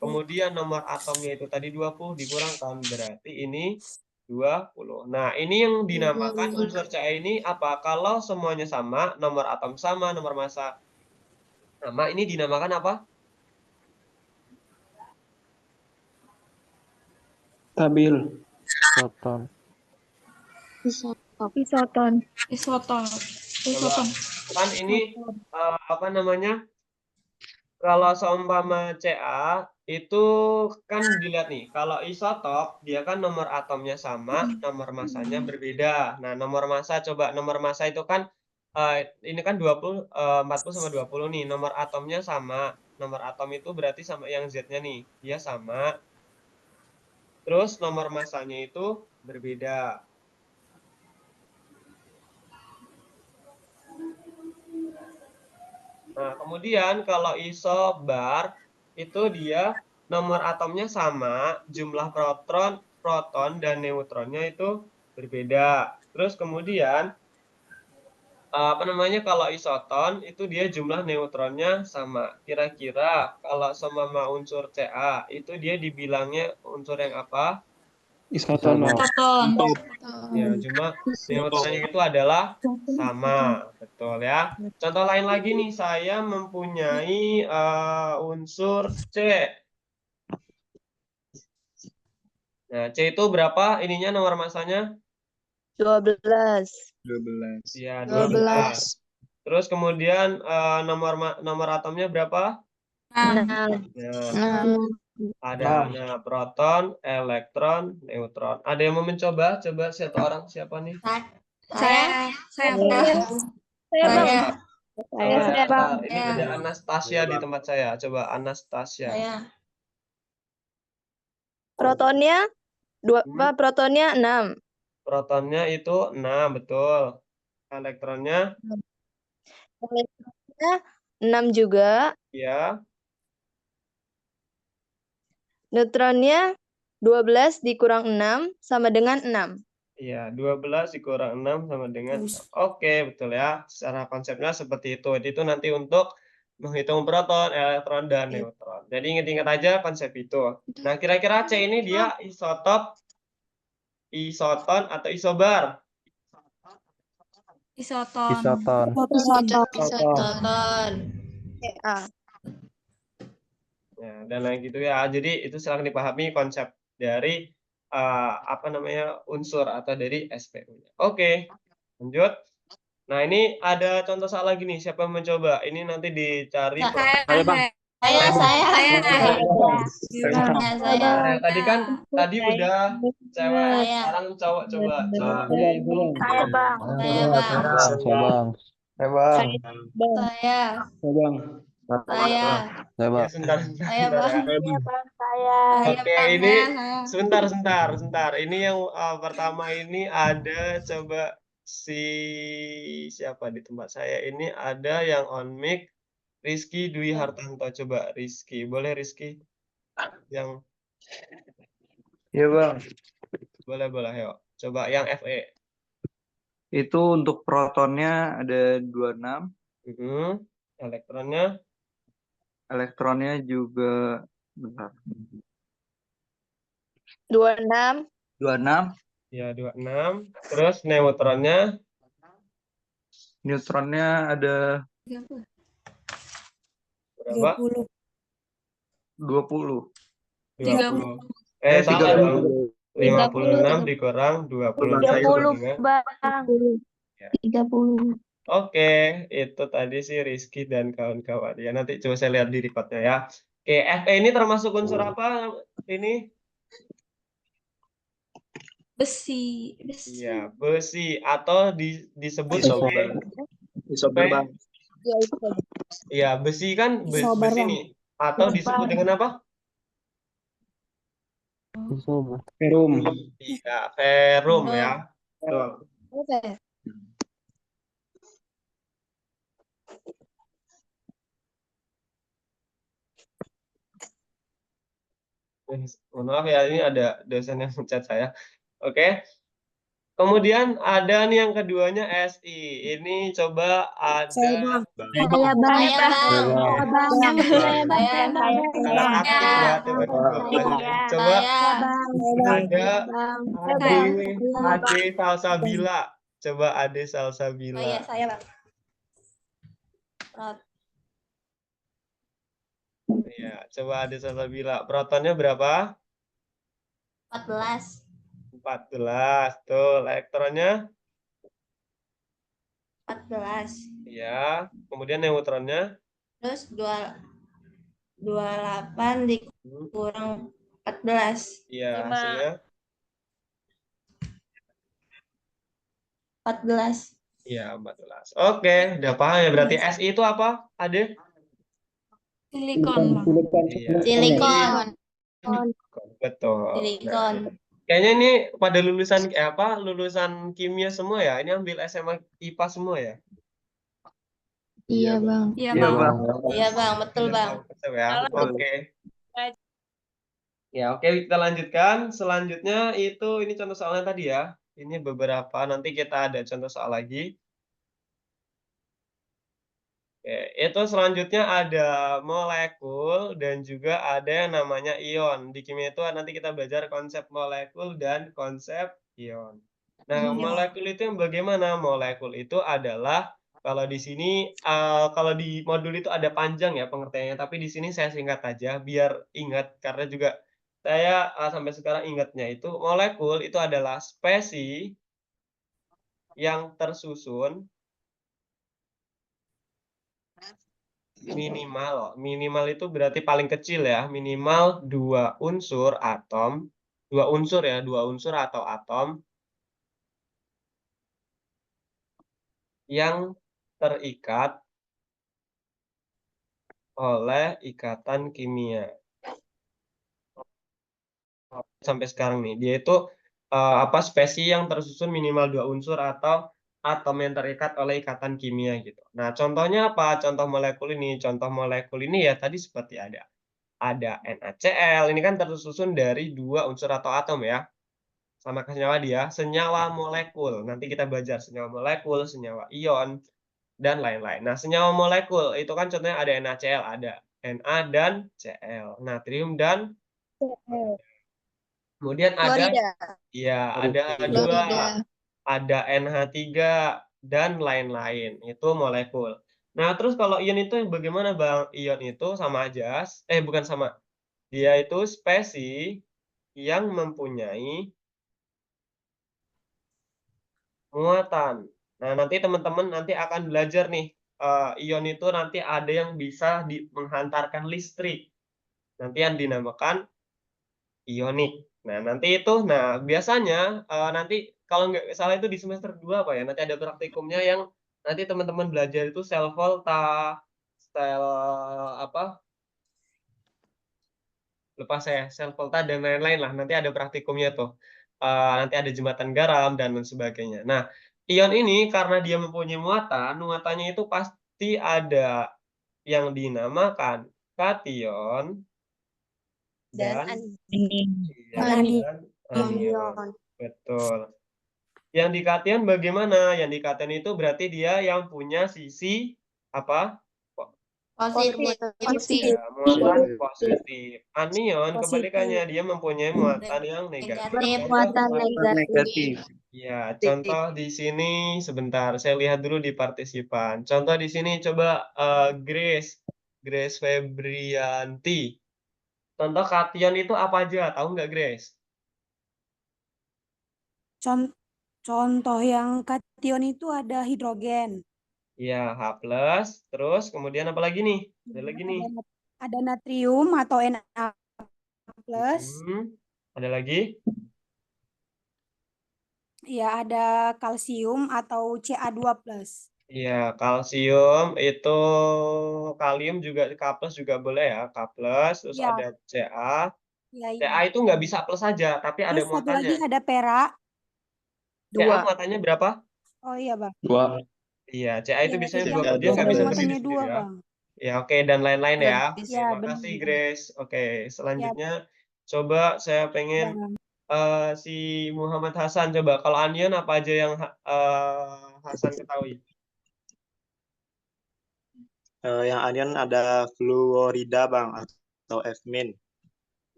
Kemudian nomor atomnya itu tadi 20 dikurangkan, berarti ini 20. Nah, ini yang dinamakan unsur Ca ini apa? Kalau semuanya sama, nomor atom sama, nomor massa sama, ini dinamakan apa? Stabil. Proton. Isoton. Isoton. Coba, Isoton. kan ini apa namanya? Kalau seumpama Ca itu kan dilihat nih, kalau isotop dia kan nomor atomnya sama, nomor massanya berbeda. Nah, nomor massa coba nomor massa itu kan ini kan 40 sama 20 nih, nomor atomnya sama. Nomor atom itu berarti sama yang Z-nya nih, dia sama. Terus nomor massanya itu berbeda. Nah, kemudian kalau isobar itu dia nomor atomnya sama, jumlah proton dan neutronnya itu berbeda. Terus kemudian apa namanya, kalau isoton itu dia jumlah neutronnya sama. Kira-kira kalau seumpama unsur Ca itu dia dibilangnya unsur yang apa? Isoton. Isoton. Ya, cuma neutronnya itu adalah sama, betul ya. Contoh lain lagi nih, saya mempunyai unsur C. Nah, C itu berapa ininya nomor massanya? 12. 12. Ya, 12. Terus kemudian nomor atomnya berapa? 6. Nah, ada proton, elektron, neutron. Ada yang mau mencoba? Coba satu orang, siapa nih? Saya. Saya, Bang. Bang. Saya, Bang. ini ada Anastasia di tempat saya. Coba Anastasia. Protonnya protonnya 6. Protonnya itu 6, betul. Elektronnya? Elektronnya 6 juga. Ya. Neutronnya 12 dikurang 6 sama dengan 6. Iya, 12 dikurang 6 sama dengan 6. Oke, betul ya. Secara konsepnya seperti itu. Itu nanti untuk menghitung proton, elektron, dan neutron. Jadi ingat-ingat aja konsep itu. Nah, kira-kira C ini dia isotop, isoton, atau isobar? Isoton. Isoton. Isoton. Ya, dan lain gitu ya. Jadi itu silakan dipahami konsep dari apa namanya, unsur atau dari SPU-nya. Oke, lanjut. Nah, ini ada contoh soal lagi nih. Siapa yang mencoba? Ini nanti dicari. Saya. Nah, tadi udah cewek, Saya. sekarang cowok coba. Saya, Bang. Saya, Bang. Bang. Saya. Saya. Ya, sebentar, Saya, Bang. Saya. Oke, ini sebentar. Ini yang pertama ini ada coba siapa di tempat saya ini ada yang on mic, Rizky Dwi Hartanto. Coba Rizky, boleh Rizky? Yang Iya, Bang. boleh, yuk. Coba yang FE. Itu untuk protonnya ada 26, Elektronnya elektronnya juga bentar. 26. 26, ya 26. Terus neutronnya neutronnya ada berapa? 20. 30. Salah 30. dong. 56 dikurang 20. 30, Bang. Ya. 30. Oke, itu tadi sih Rizky dan kawan-kawan. Ya, nanti coba saya lihat di recordnya ya. Oke, Fe ini termasuk unsur apa ini? Besi. Iya, besi atau disebut Isobar. Isobar, Bang. Ya itu saja. Iya, besi kan Isobar, besi Bang. nih. Atau disebut dengan apa? Perum. Iya, ferum ya. Betul. Oke. Mohon maaf ya, ini ada dosen yang mencat saya. Oke. Kemudian ada nih yang keduanya SI. Ini coba ada Bang. Saya bang. Saya, Bang. Saya bang. Saya bang. anak aktif ya, coba dulu. Coba Saya. ada Saya. Ade Salsabila. Coba Ade Oh Salsabila. iya, saya, Bang. Iya, coba Ade Salsabila. Protonnya berapa? 14. 14. Tuh, elektronnya? 14. Iya. Kemudian neutronnya? Terus 28 dikurang 14. Iya, hasilnya? 14. Iya, 14. Oke, udah paham ya. Berarti SI itu apa, Ade? Silikon, Bang. Iya, Silikon. betul. Nah, Silikon. kayaknya ini pada lulusan kimia semua ya. Ini ambil SMA IPA semua ya. Iya, Bang. Iya, Iya, Bang. Bang. Iya, Bang. Betul, Bang. Betul ya. Oke. Ya, oke, kita lanjutkan. Selanjutnya itu ini contoh soalnya tadi ya. Ini beberapa, nanti kita ada contoh soal lagi. Oke, itu selanjutnya ada molekul dan juga ada yang namanya ion. Di kimia itu nanti kita belajar konsep molekul dan konsep ion. Nah, molekul itu yang bagaimana? Molekul itu adalah kalau di sini kalau di modul itu ada panjang ya pengertiannya, tapi di sini saya singkat aja biar ingat karena juga saya sampai sekarang ingatnya itu molekul itu adalah spesies yang tersusun minimal itu berarti paling kecil ya, minimal 2 unsur atau atom yang terikat oleh ikatan kimia. Sampai sekarang nih, dia itu spesies yang tersusun minimal 2 unsur atau atom yang terikat oleh ikatan kimia gitu. Nah, contohnya apa? Contoh molekul ini ya tadi seperti ada NaCl, ini kan tersusun dari 2 unsur atau atom ya. Sama senyawa dia, senyawa molekul. Nanti kita belajar senyawa molekul, senyawa ion, dan lain-lain. Nah, senyawa molekul itu kan contohnya ada NaCl, ada Na dan Cl, natrium dan kemudian ada ada H2, ada NH3 dan lain-lain. Itu molekul. Nah, terus kalau ion itu bagaimana, Bang? Ion itu sama aja, bukan sama. Dia itu spesies yang mempunyai muatan. Nah, nanti teman-teman akan belajar nih, ion itu nanti ada yang bisa menghantarkan listrik. Nanti yang dinamakan ionik. Biasanya, nanti kalau nggak salah itu di semester 2 apa ya, nanti ada praktikumnya yang nanti teman-teman belajar itu sel volta, sel apa, lupa saya, sel volta dan lain-lain lah, nanti ada praktikumnya tuh. Nanti ada jembatan garam dan lain sebagainya. Nah, ion ini karena dia mempunyai muatan, muatannya itu pasti ada yang dinamakan kation dan anion. Betul. Yang di kation bagaimana? Yang di kation itu berarti dia yang punya sisi apa? Positif. Ya, muatan positif. Anion kebalikannya, dia mempunyai muatan yang negatif. Negatif. Ya, contoh di sini sebentar, saya lihat dulu di partisipan. Contoh di sini coba Grace Febrianti. Contoh kation itu apa aja? Tahu nggak, Grace? Contoh yang kation itu ada hidrogen, Ya, H+, terus kemudian apa lagi nih? Ada lagi nih. ada natrium atau Na+, Ada lagi? ya ada kalsium atau Ca2+. Iya, kalsium itu kalium juga K+ juga boleh ya, K+, terus Iya, ada Ca. iya, iya. Ca itu nggak bisa plus saja, tapi ada Terus satu lagi muatannya. ada perak. Ca muatannya berapa? Oh iya, Bang. Dua. Iya, Ca itu Iya, biasanya yang 20, dia ketiga nggak ada bisa lebih muatannya dari dua, ya. Bang. Ya, oke, dan lain-lain ya. Oke, Iya, makasih benar. Grace. Oke, Ya, selanjutnya coba saya pengen Bang. si Muhammad Hasan coba. Kalau anion apa aja yang Hasan ketahui? Yang anion ada fluorida bang atau F-min.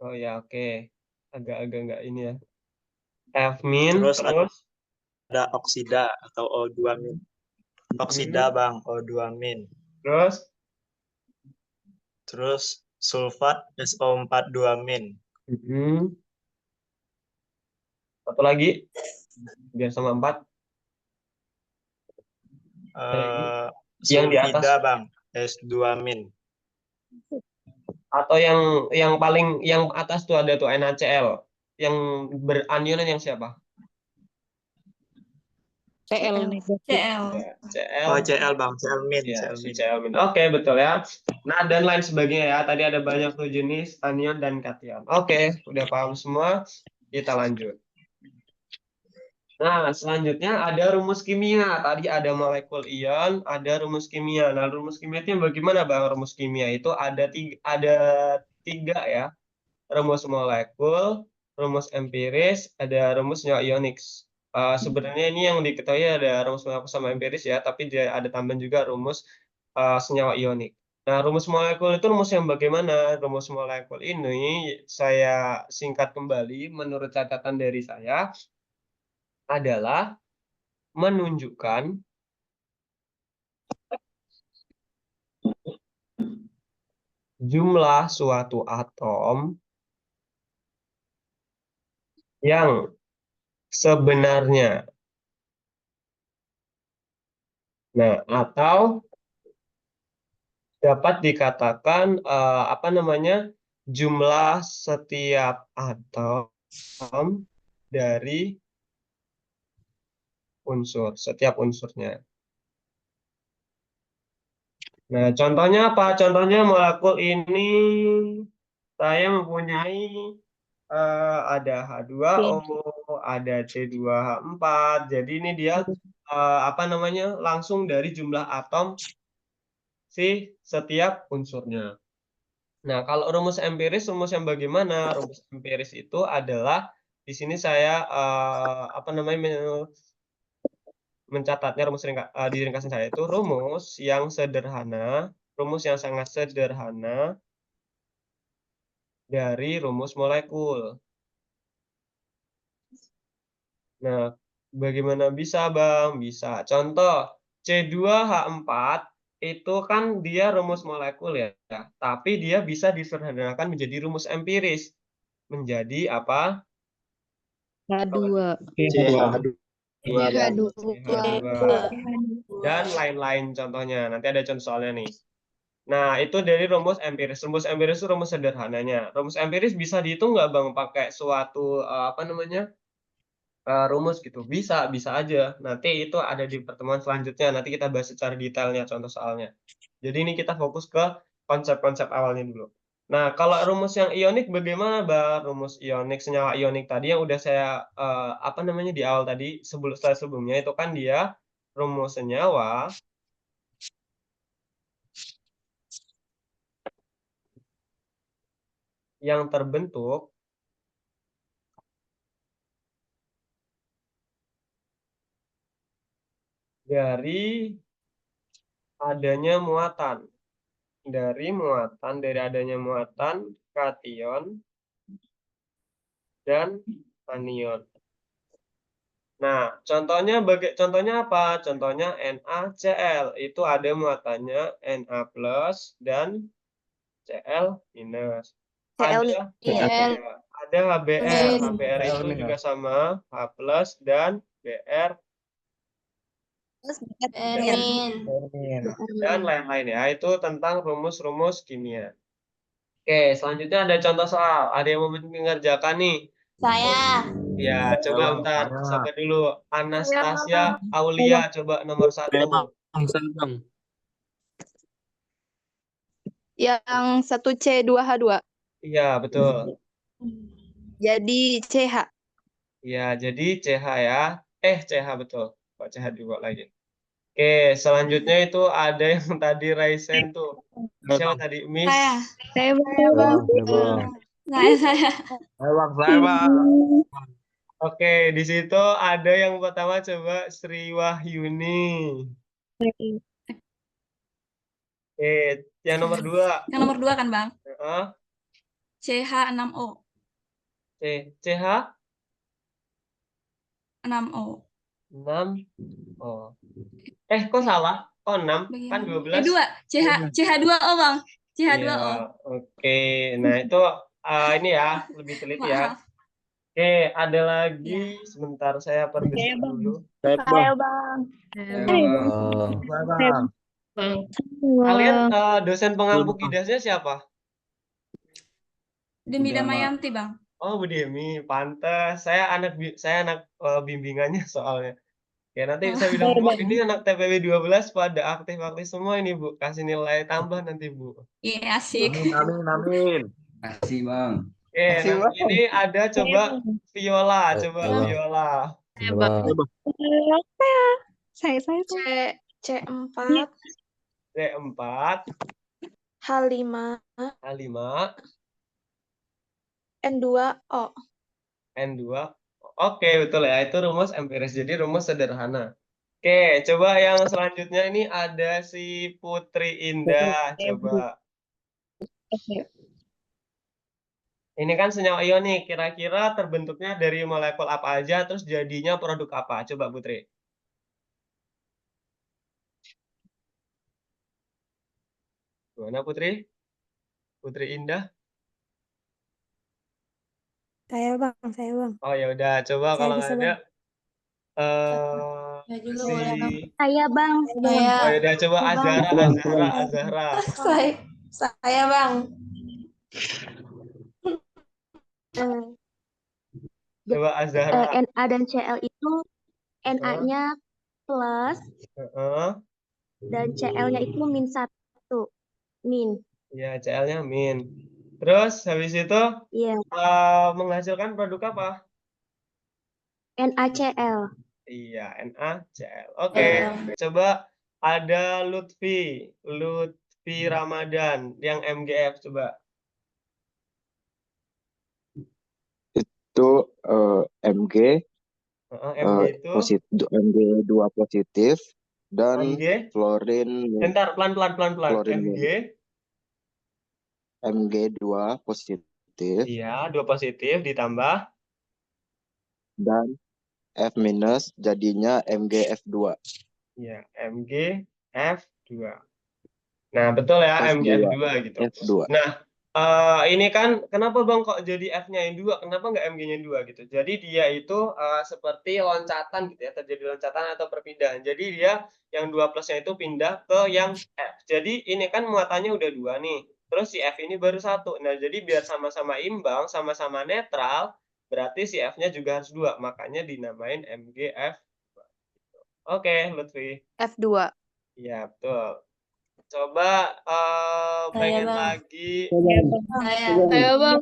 Oh ya, oke. Agak-agak nggak ini ya. F-min, Terus terus? ada oksida atau O2-min. Oksida bang, O2-min. Terus? Terus sulfat SO42-min. Satu lagi, biar sama 4. Yang di atas. Sulfida bang, S2-min. Atau yang paling yang atas tuh ada tuh NaCl. Yang beranionan yang siapa? Cl negatif. CL. Ya, Cl. Oh CL bang, Cl-min. Ya, si Cl-min. Oke, betul ya. Nah, dan lain sebagainya ya. Tadi ada banyak tuh jenis anion dan kation. Oke, udah paham semua. Kita lanjut. Nah, selanjutnya ada rumus kimia. Tadi ada molekul ion, ada rumus kimia. Nah, rumus kimia itu bagaimana, Bang? Rumus kimia itu ada tiga ya. Rumus molekul, rumus empiris, ada rumus senyawa ionik. Sebenarnya ini yang diketahui ada rumus molekul sama empiris ya, tapi dia ada tambahan juga rumus senyawa ionik. Nah, rumus molekul itu rumus yang bagaimana? Rumus molekul ini saya singkat kembali menurut catatan dari saya adalah menunjukkan jumlah suatu atom yang sebenarnya. Nah, atau dapat dikatakan jumlah setiap atom dari setiap unsurnya. Nah, contohnya apa? Contohnya molekul ini saya mempunyai ada H2O, ada C2H4. Jadi ini dia langsung dari jumlah atom si setiap unsurnya. Nah, kalau rumus empiris, rumus yang bagaimana? Rumus empiris itu adalah di sini saya mencatatnya di ringkasan saya itu rumus yang sederhana, rumus yang sangat sederhana dari rumus molekul. Nah, bagaimana bisa, Bang? Bisa. Contoh, C2H4 itu kan dia rumus molekul ya, tapi dia bisa disederhanakan menjadi rumus empiris. Menjadi apa? H2. CH2 dan lain-lain contohnya. Nanti ada contoh soalnya nih. Nah, itu dari rumus empiris. Rumus empiris itu rumus sederhananya. Rumus empiris bisa dihitung nggak, Bang, pakai suatu rumus gitu? Bisa aja. Nanti itu ada di pertemuan selanjutnya. Nanti kita bahas secara detailnya contoh soalnya. Jadi ini kita fokus ke konsep-konsep awalnya dulu. Nah, kalau rumus yang ionik bagaimana, Bang? Rumus ionik, senyawa ionik tadi yang udah saya di awal tadi sebelumnya itu kan dia rumus senyawa yang terbentuk dari adanya muatan. Dari adanya muatan kation dan anion. Nah, contohnya apa? Contohnya NaCl. Itu ada muatannya Na+ dan Cl-. Ada HBr. HBr itu juga sama H+ dan Br dan lain-lain ya. Itu tentang rumus-rumus kimia. Oke, selanjutnya ada contoh soal. Ada yang mau mengerjakan nih? Saya. Ya, coba bentar. Siapa dulu? Anastasia Aulia, coba nomor 1. Bang. Yang 1C2H2. Iya, betul. Jadi CH. Ya, jadi CH ya. CH betul. Kok CH dibuat lagi? Oke, selanjutnya itu ada yang tadi Raisen tuh. Siapa tadi? Miss? Saya. Saya Saya bang. Saya. Saya bang. Oke, di situ ada yang pertama coba Sri Wahyuni. Yang nomor 2. Yang nomor 2 kan bang? Heeh. CH6O. CH 6O. 6. Oh. Kok salah? Oh, 6. Kan 12. 2. CH2O bang. CH2O. Iya, oke. Nah, itu ini ya, lebih teliti ya. Maaf. Oke, ada lagi. Sebentar saya pergeser dulu. Saya bang. Kalian dosen pengampu kidasnya siapa? Demi Damayanti bang. Oh, Bu Demi, pantas. Saya anak bimbingannya soalnya. Oke, nanti saya bilang, Bu, ini anak TPW 12 pada aktif-aktif semua ini, Bu. Kasih nilai tambah nanti, Bu. Iya asik. Amin. Kasih bang. Oke, nah ini ada coba Viola, coba Bang. Viola. Saya. C4. C4, H5. H5, N2O. N2. Oke, betul ya. Itu rumus empiris. Jadi rumus sederhana. Oke, coba yang selanjutnya ini ada si Putri Indah. Coba. Ini kan senyawa ion nih. Kira-kira terbentuknya dari molekul apa aja, terus jadinya produk apa? Coba, Putri. Gimana, Putri? Putri Indah? Saya bang. Oh, ya udah. Coba Saya kalau bisa, nggak ada, Ya dulu si... boleh bang. Saya bang. Saya. Oh, ya udah. Coba Azahra. Saya bang. Coba Azahra. Na dan Cl itu Na-nya plus Heeh. dan Cl-nya itu -1. Min. Ya, Cl-nya min. Terus habis itu Iya. menghasilkan produk apa? NaCl. Iya, NaCl. Oke, coba ada Lutfi Ramadan yang MGF coba. Itu Mg Mg itu Mg2 positif dan Mg. fluorin. Bentar, pelan. Mg2 positif. Iya, 2 positif ditambah Dan F minus jadinya MgF2. Iya, MgF2. Nah, betul ya, F2. MgF2 gitu. F2. Nah, ini kan kenapa Bang kok jadi F-nya yang 2? Kenapa nggak Mg-nya 2 gitu? Jadi dia itu seperti loncatan gitu ya, terjadi loncatan atau perpindahan. Jadi dia yang 2 plusnya itu pindah ke yang F. Jadi ini kan muatannya udah 2 nih. Terus si F ini baru 1. Nah, jadi biar sama-sama imbang, sama-sama netral, berarti si F-nya juga harus 2. Makanya dinamain MgF2. Oke, Lutfi. F2. Iya, betul. Coba pengen Bang. lagi. Saya bang.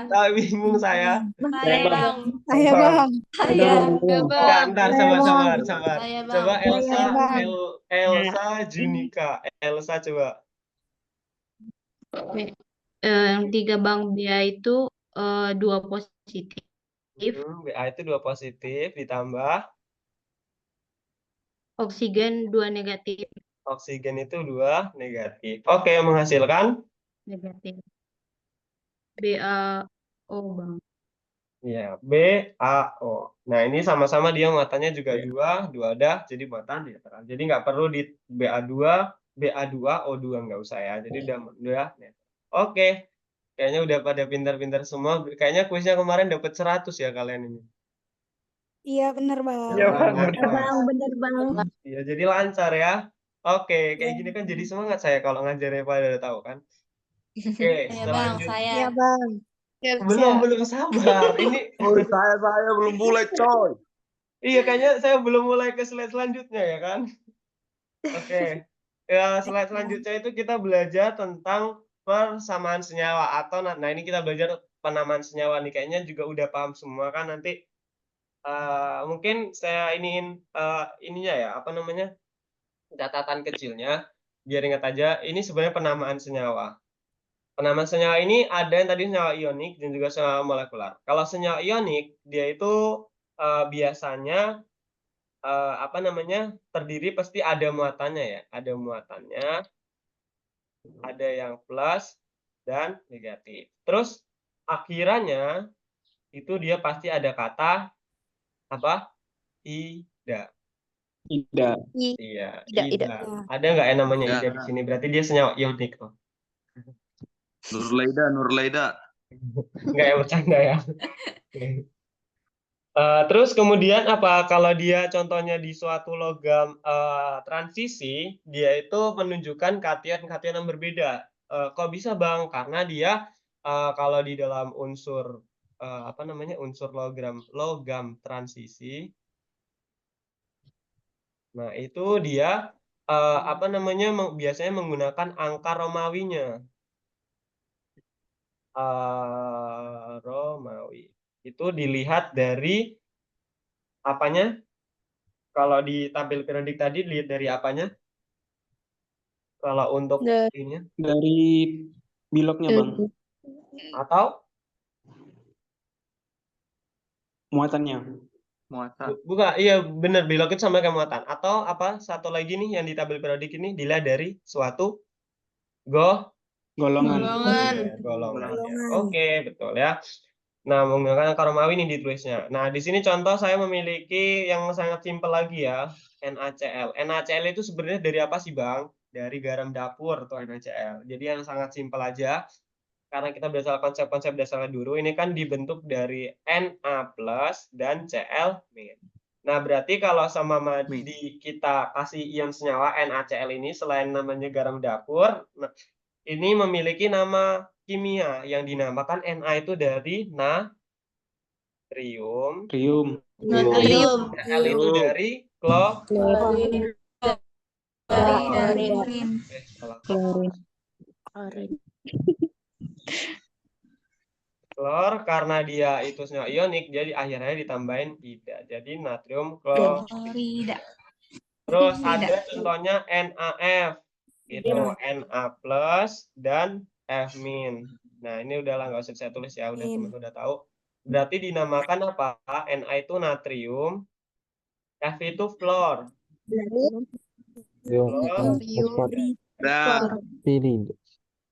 Tak bingung saya. Saya bang. Saya bang. Ntar sabar. Saya, Bang. Coba Saya, Bang. Elsa Junika. Elsa coba. Yang 3 bang, Bia itu 2 positif. Ba itu 2 positif ditambah Oksigen 2 negatif. oksigen itu 2 negatif. Oke, menghasilkan Negatif. BaO bang. ya BaO. Nah, ini sama-sama dia muatannya juga 2 dah, jadi muatan netral. Jadi nggak perlu di BA2 O2 nggak usah ya. Jadi udah netral. Oke. Kayaknya udah pada pintar-pintar semua. Kayaknya kuisnya kemarin dapat 100 ya kalian ini. Iya benar bang. Bener bang. Iya, jadi lancar ya. Oke, kayak gini kan jadi semangat saya kalau ngajarnya pada udah tahu kan. Oke, Saya bang. Saya. Iya bang. belum sabar. Ini Saya belum mulai coy. Iya, kayaknya saya belum mulai ke slide selanjutnya ya kan? Oke. Ya, slide selanjutnya itu kita belajar tentang persamaan senyawa atau nah ini kita belajar penamaan senyawa nih, kayaknya juga udah paham semua kan nanti, mungkin saya iniin, ininya ya, apa namanya, catatan kecilnya, biar ingat aja, ini sebenarnya penamaan senyawa. Penamaan senyawa ini ada yang tadi senyawa ionik dan juga senyawa molekular. Kalau senyawa ionik, dia itu, biasanya apa namanya, terdiri pasti ada muatannya ya, ada muatannya, ada yang plus dan negatif. Terus akhirannya itu dia pasti ada kata apa? Ida. Tidak. Iya, Ida. ida. Ada nggak yang namanya Ya. ida di sini? Berarti dia senyawa ionik tuh. Nurlaida. Nggak ya, bercanda ya. Terus kemudian apa, kalau dia contohnya di suatu logam, transisi, dia itu menunjukkan kation-kation yang berbeda. Kok bisa Bang? Karena dia, kalau di dalam unsur, apa namanya, unsur logam transisi, nah itu dia, apa namanya, biasanya menggunakan angka Romawinya. Romawi. Itu dilihat dari apanya? Kalau di tabel periodik tadi dilihat dari apanya? Kalau untuk Dari- ininya Dari biloknya, Bang. atau Muatannya. Muatan. bukan, iya benar, belok itu sama kayak muatan. Atau apa satu lagi nih yang di tabel periodik ini dilihat dari suatu Golongan. Golongan. golongan. Golongan. Oke, betul ya. Nah, menggunakan angka Romawi nih ditulisnya. Nah, di sini contoh saya memiliki yang sangat simpel lagi ya, NaCl. NaCl itu sebenarnya dari apa sih, Bang? Dari garam dapur atau NaCl. Jadi yang sangat simpel aja. Karena kita berdasarkan konsep-konsep dasarnya dulu, ini kan dibentuk dari Na+ dan Cl-. Nah, berarti kalau sama kita kasih ion senyawa NaCl ini, selain namanya garam dapur, nah, ini memiliki nama kimia yang dinamakan Na itu dari natrium, Natrium. Cl itu dari Klorin. klor, karena dia itu senyawa ionik, jadi akhirnya ditambahin ida. Jadi natrium klorida. Terus ada contohnya NaF, itu Na+ dan F-. Nah, ini udahlah nggak usah saya tulis ya, udah teman-teman udah tahu. Berarti dinamakan apa? Na itu natrium, F itu fluor.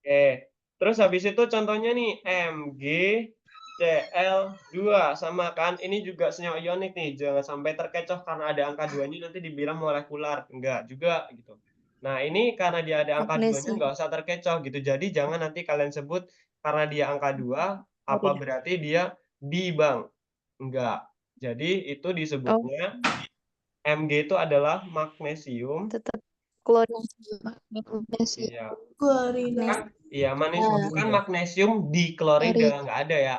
Oke. Terus habis itu contohnya nih MgCl2 sama kan, ini juga senyawa ionik nih, jangan sampai terkecoh karena ada angka 2-nya nanti dibilang molekular, enggak juga gitu. Nah, ini karena dia ada angka 2-nya nggak usah terkecoh gitu. Jadi jangan nanti kalian sebut karena dia angka 2 apa berarti dia di, Bang. Enggak. Jadi itu disebutnya Mg itu adalah magnesium. Tetap klorin. Iya. Kan, iya, bukan magnesium diklorida, nggak ada ya.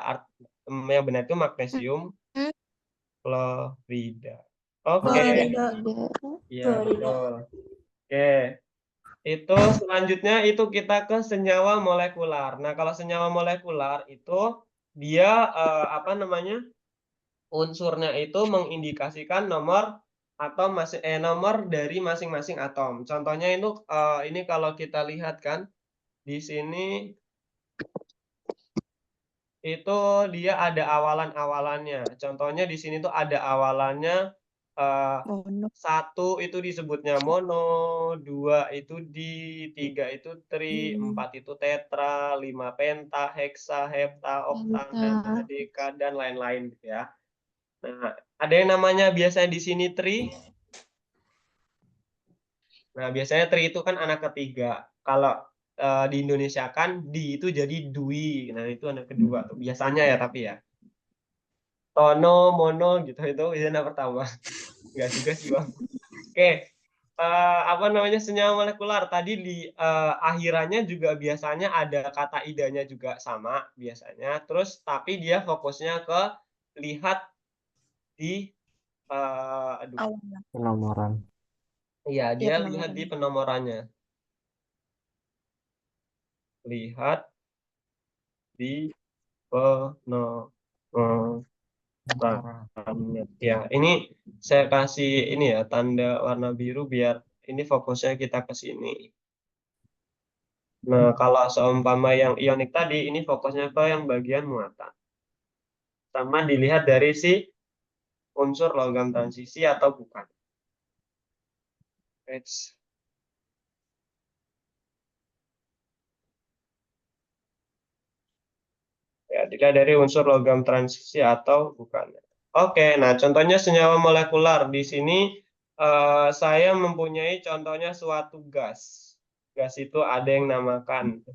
Yang benar itu magnesium klorida. Oke. Iya, betul. Oke. Itu selanjutnya itu kita ke senyawa molekular. Nah, kalau senyawa molekular itu dia apa namanya? Unsurnya itu mengindikasikan nomor atau nomor dari masing-masing atom. Contohnya itu ini kalau kita lihat kan di sini itu dia ada awalan-awalannya. Contohnya di sini tuh ada awalannya 1 itu disebutnya mono, 2 itu di, 3 itu tri, 4 itu tetra, 5 penta, heksa, hepta, okta, penta, deka, dan lain-lain gitu ya. Nah, ada yang namanya biasanya di sini tri. Nah, biasanya tri itu kan anak ketiga. Kalau di Indonesia kan di itu jadi dui. Nah, itu anak kedua tuh. Biasanya ya tapi ya. Tono, mono gitu itu biasanya anak pertama. Enggak juga sih, Bang. Oke. Apa namanya, senyawa molekular tadi di akhirannya juga biasanya ada kata idanya juga sama biasanya. Terus tapi dia fokusnya ke lihat di Aduh. Penomoran. Iya, Iya, dia lihat di penomorannya. penomorannya. Lihat di penomorannya. Ya, ini saya kasih ini ya, tanda warna biru biar ini fokusnya kita ke sini. Nah, kalau seumpama yang ionik tadi, ini fokusnya ke yang bagian muatan. Sama dilihat dari si unsur logam transisi atau bukan. Ya, dilihat dari unsur logam transisi atau bukan. Oke, nah contohnya senyawa molekular. Di sini saya mempunyai contohnya suatu gas. Gas itu ada yang namakan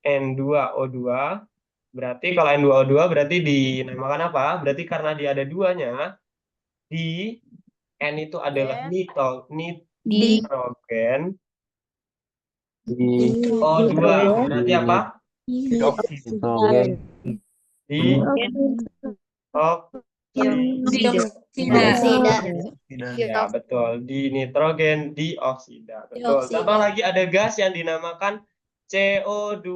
N2O2. Berarti kalau N2O2 berarti dinamakan apa? Berarti karena dia ada duanya, di N itu adalah nitrogen. O2 berarti apa? Nitrogen. Dioksida. Ya, betul. Di nitrogen dioksida. Betul. Contoh lagi ada gas yang dinamakan CO2.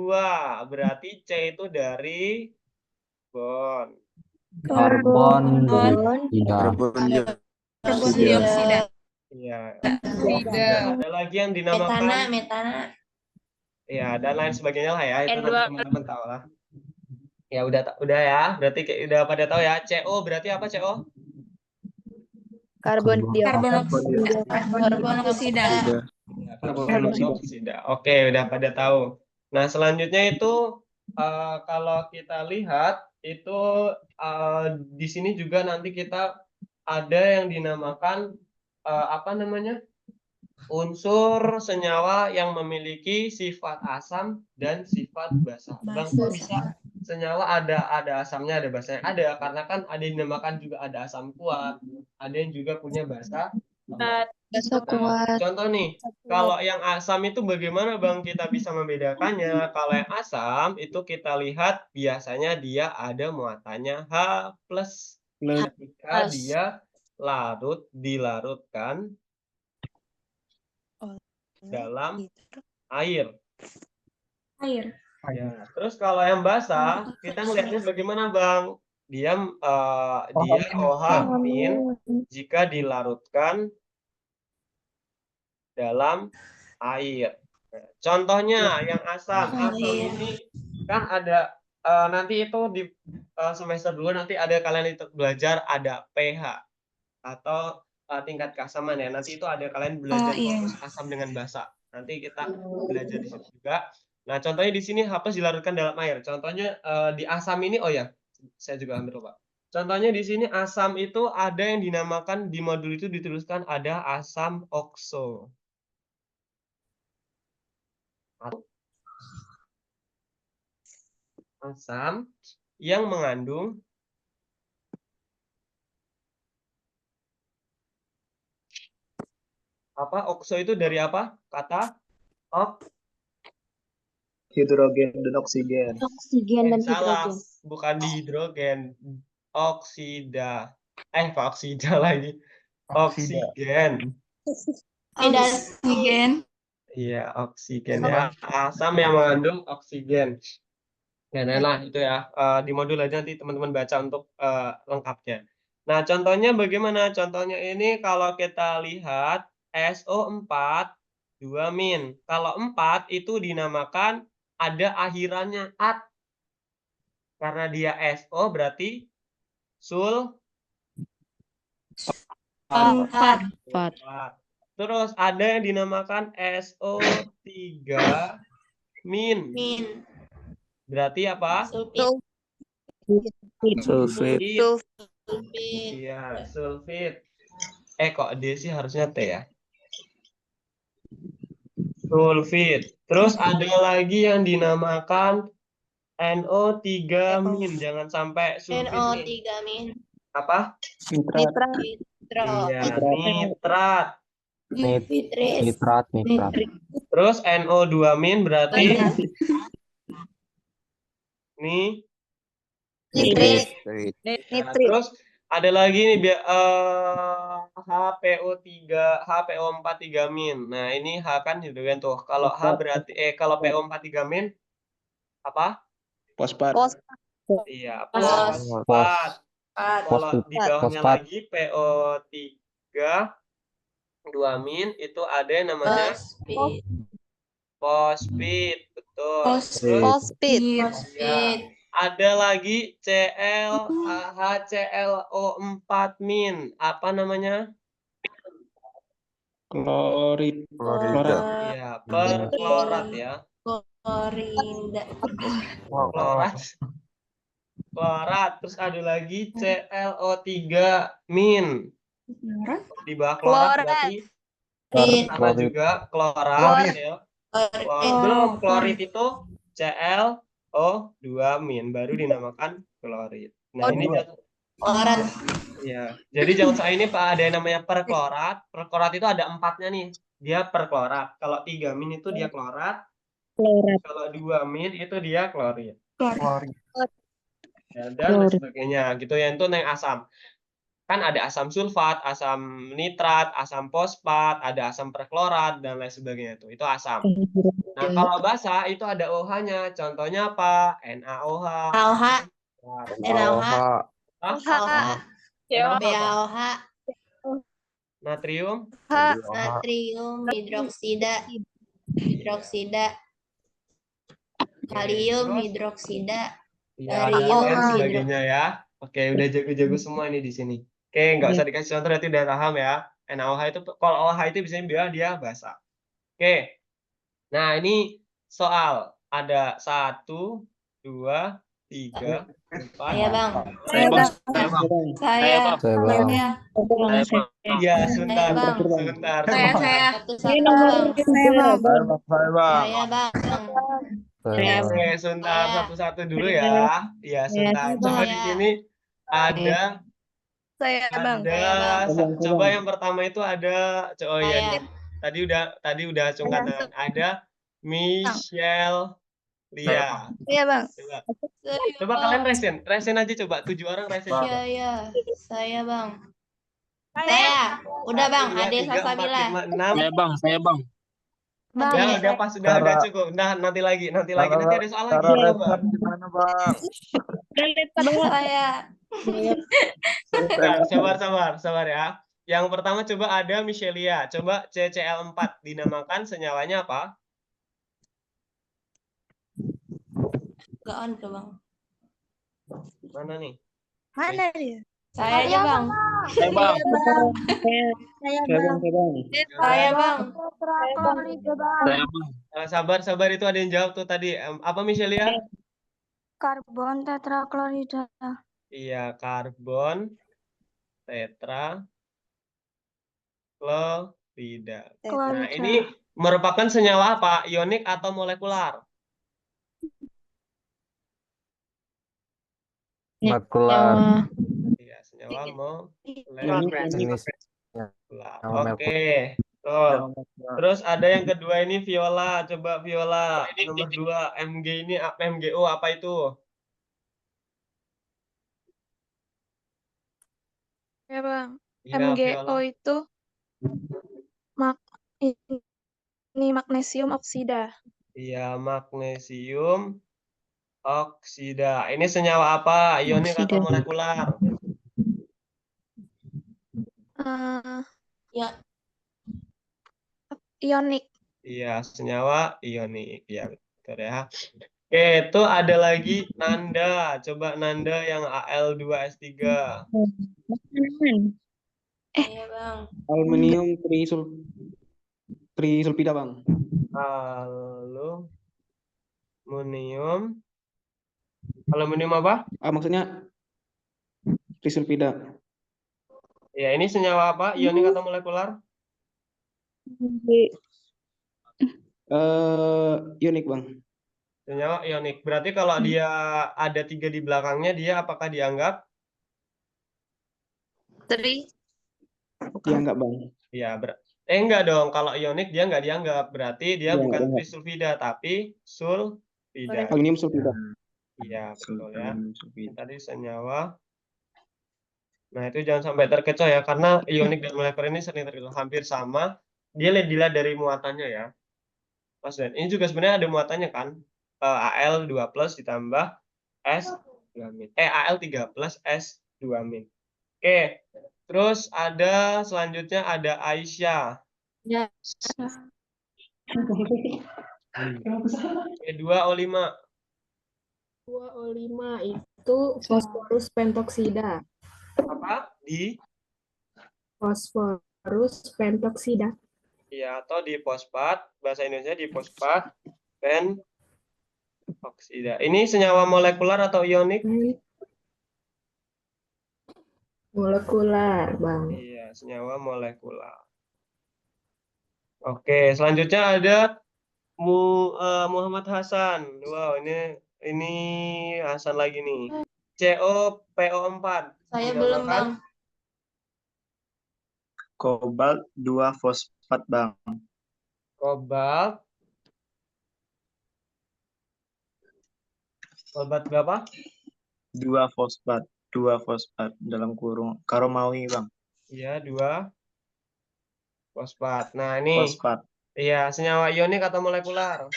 Berarti C itu dari Karbon dioksida. Karbon dioksida. Iya. Ada lagi yang dinamakan Metana. ya, dan lain sebagainya lah ya. Itu nanti teman-teman tahu lah. Ya udah ya. Berarti udah pada tahu ya. CO berarti apa CO? Karbon dioksida. Karbon dioksida. Karbon dioksida. Oke, udah pada tahu. Nah, selanjutnya itu kalau kita lihat itu di sini juga nanti kita ada yang dinamakan apa namanya? Unsur senyawa yang memiliki sifat asam dan sifat basa. Bang, kok bisa senyawa ada asamnya, ada basanya? Ada, karena kan ada yang dinamakan juga ada asam kuat, ada yang juga punya basa kuat. Contoh nih, kalau yang asam itu bagaimana Bang kita bisa membedakannya? Kalau yang asam itu kita lihat biasanya dia ada muatannya H+. Ketika dia dilarutkan dalam air. Ya. Terus kalau yang basah, kita ngelihatnya bagaimana Bang? Dia OH- jika dilarutkan dalam air. Contohnya yang asam ini kan ada nanti itu di semester 2 nanti ada kalian itu belajar ada pH atau tingkat keasaman ya. Nanti itu ada kalian belajar fokus asam dengan basa. Nanti kita belajar di situ juga. Nah, contohnya di sini H+ dilarutkan dalam air. Contohnya di asam ini, oh ya, saya juga ambil Pak. Contohnya di sini asam itu ada yang dinamakan di modul itu dituliskan ada asam okso. Asam yang mengandung apa? Okso itu dari apa? Kata hidrogen dan oksigen. Oksigen dan salah, hidrogen. bukan di hidrogen. Oksida. Kok oksida lagi? Oksigen. Oksigen. Iya, oksigen ya. Asam yang mengandung oksigen. Ya, nah itu ya. Di modul aja nanti teman-teman baca untuk lengkapnya. Nah, contohnya bagaimana? Contohnya ini kalau kita lihat SO4 2-. Kalau 4 itu dinamakan ada akhirannya at. Karena dia SO berarti sulfat. Terus ada yang dinamakan SO3-. Berarti apa? Sulfit. Iya, sulfit. Kok D sih harusnya T ya? Sulfit. Terus ada lagi yang dinamakan NO3-. Jangan sampai sulfit nih. Apa? Nitrat. Iya, nitrat. Nitrat. Terus NO2- berarti nitrit. Nitrit. Terus Ada lagi nih HPO4 3-. Nah, ini H kan hidrogen tuh. Kalau H berarti kalau PO4 3- apa? Fosfat. Iya, Fos. fosfat. Kalau di bawahnya Fosfat. lagi PO3 2- itu ada yang namanya fosfit, betul. Terus Fosfit. ya, ada lagi HClO4-. Apa namanya? Klorid. Klorida. Iya, perklorat ya. Klorinda. Klorat. Klorat. Terus ada lagi ClO3-. Di bawah klorat berarti sama juga klorat ya. Belum, klorid itu ClO2- baru dinamakan klorid. Nah, ini Klorat. ya. Jadi jangan salah ini Pak, ada yang namanya perklorat. Perklorat itu ada 4-nya nih. Dia perklorat. Kalau 3- itu dia klorat. Kalau 2- itu dia klorid. Ya, dan lain sebagainya gitu ya. Itu yang asam. Kan ada asam sulfat, asam nitrat, asam fosfat, ada asam perklorat dan lain sebagainya itu asam. Nah, kalau basa itu ada OH-nya. Contohnya apa? NaOH. AOH. NaOH. Kenapa, Pak? BaOH. Natrium? Natrium hidroksida. Kalium Terus? hidroksida. Ya, dan Barium lain sebagainya ya. Oke, udah jago-jago semua ini di sini. Oke, nggak usah dikasih contoh, berarti udah paham ya. NaOH itu, kalau OH itu biasanya dia basa. Oke. Nah, ini soal. Ada 1, 2, 3, 4. Saya, Bang. Saya, Bang. Saya. Iya, sebentar. Bang. Sebentar. Saya. Saya, Bang. Saya, Bang. Oke, sebentar, satu-satu dulu ya. Iya, sebentar. Coba di sini ada coba yang pertama itu ada, oh iya nih. Tadi udah acungkan tangan. Ada Michelle Lia. Iya, Bang. Coba kalian resen aja coba. 7 orang resen. Iya. Saya, Bang. Saya. Udah, Bang. 2, Ade 3, 4, Salsabila. 5, 6. Saya, Bang. Udah pas, udah cukup. Nah, nanti lagi. Nanti ada soal lagi. Coba. Gimana, Bang? Saya. Sabar ya. Yang pertama coba ada Michelia. Coba CCl4 dinamakan senyawanya apa? Gak on tuh, Bang. Mana nih? Mana dia? Saya aja, Bang. Saya, Bang. Saya, Bang. Sabar itu ada yang jawab tuh tadi. Apa Michelia? Karbon tetraklorida. Iya, karbon tetraklorida. Nah, ini merupakan senyawa apa? Ionik atau molekular? Molekular. Iya, senyawa Jenis. molekular. Oke. Betul. Terus ada yang kedua ini viola. Coba viola. Nomor 2 Mg ini MgO apa itu? Ya, Bang. Iya, MgO viola. itu ini magnesium oksida. Iya, magnesium oksida. Ini senyawa apa? Ionik atau molekular? Ya. Ionik. Iya, senyawa ionik. Ya, betul ya. Oke, itu ada lagi Nanda. Coba Nanda yang Al2S3. Saya, Bang. Aluminium trisulfida, Bang. Aluminium apa? Maksudnya trisulfida. Ya, ini senyawa apa? Ionik atau molekular? Ionik, Bang. Senyawa ionik. Berarti kalau dia ada 3 di belakangnya, dia apakah dianggap? Dianggap, Bang. Iya, enggak dong. Kalau ionik dia nggak dianggap. Berarti dia Iya, bukan enggak. trisulfida, tapi sulfida. Aluminium sulfida. Iya, betul ya. Tadi senyawa Nah, itu jangan sampai terkecoh ya, karena ionik dan molekuler ini sering terkecoh, hampir sama. Dia dilihat dari muatannya ya, Mas Dan. Ini juga sebenarnya ada muatannya kan, Al2+ ditambah S2-. Al3+ S2-. Oke, terus ada selanjutnya ada Aisyah. Ya. E2O5. 2O5 itu fosforus pentoksida. Apa? Fosforus pentoksida. Iya, atau di fosfat, bahasa Indonesia di fosfat pentoksida. Ini senyawa molekular atau ionik? Molekular, Bang. Iya, senyawa molekular. Oke, selanjutnya ada Muhammad Hasan. Wow, ini Hasan lagi nih. COPO4. Saya belum, Bang. Kobalt 2 fosfat, Bang. Kobalt berapa? 2 fosfat dalam kurung Karomawi, Bang. Iya, 2 fosfat. Nah, ini Fosfat. iya, senyawa ionik atau molekular?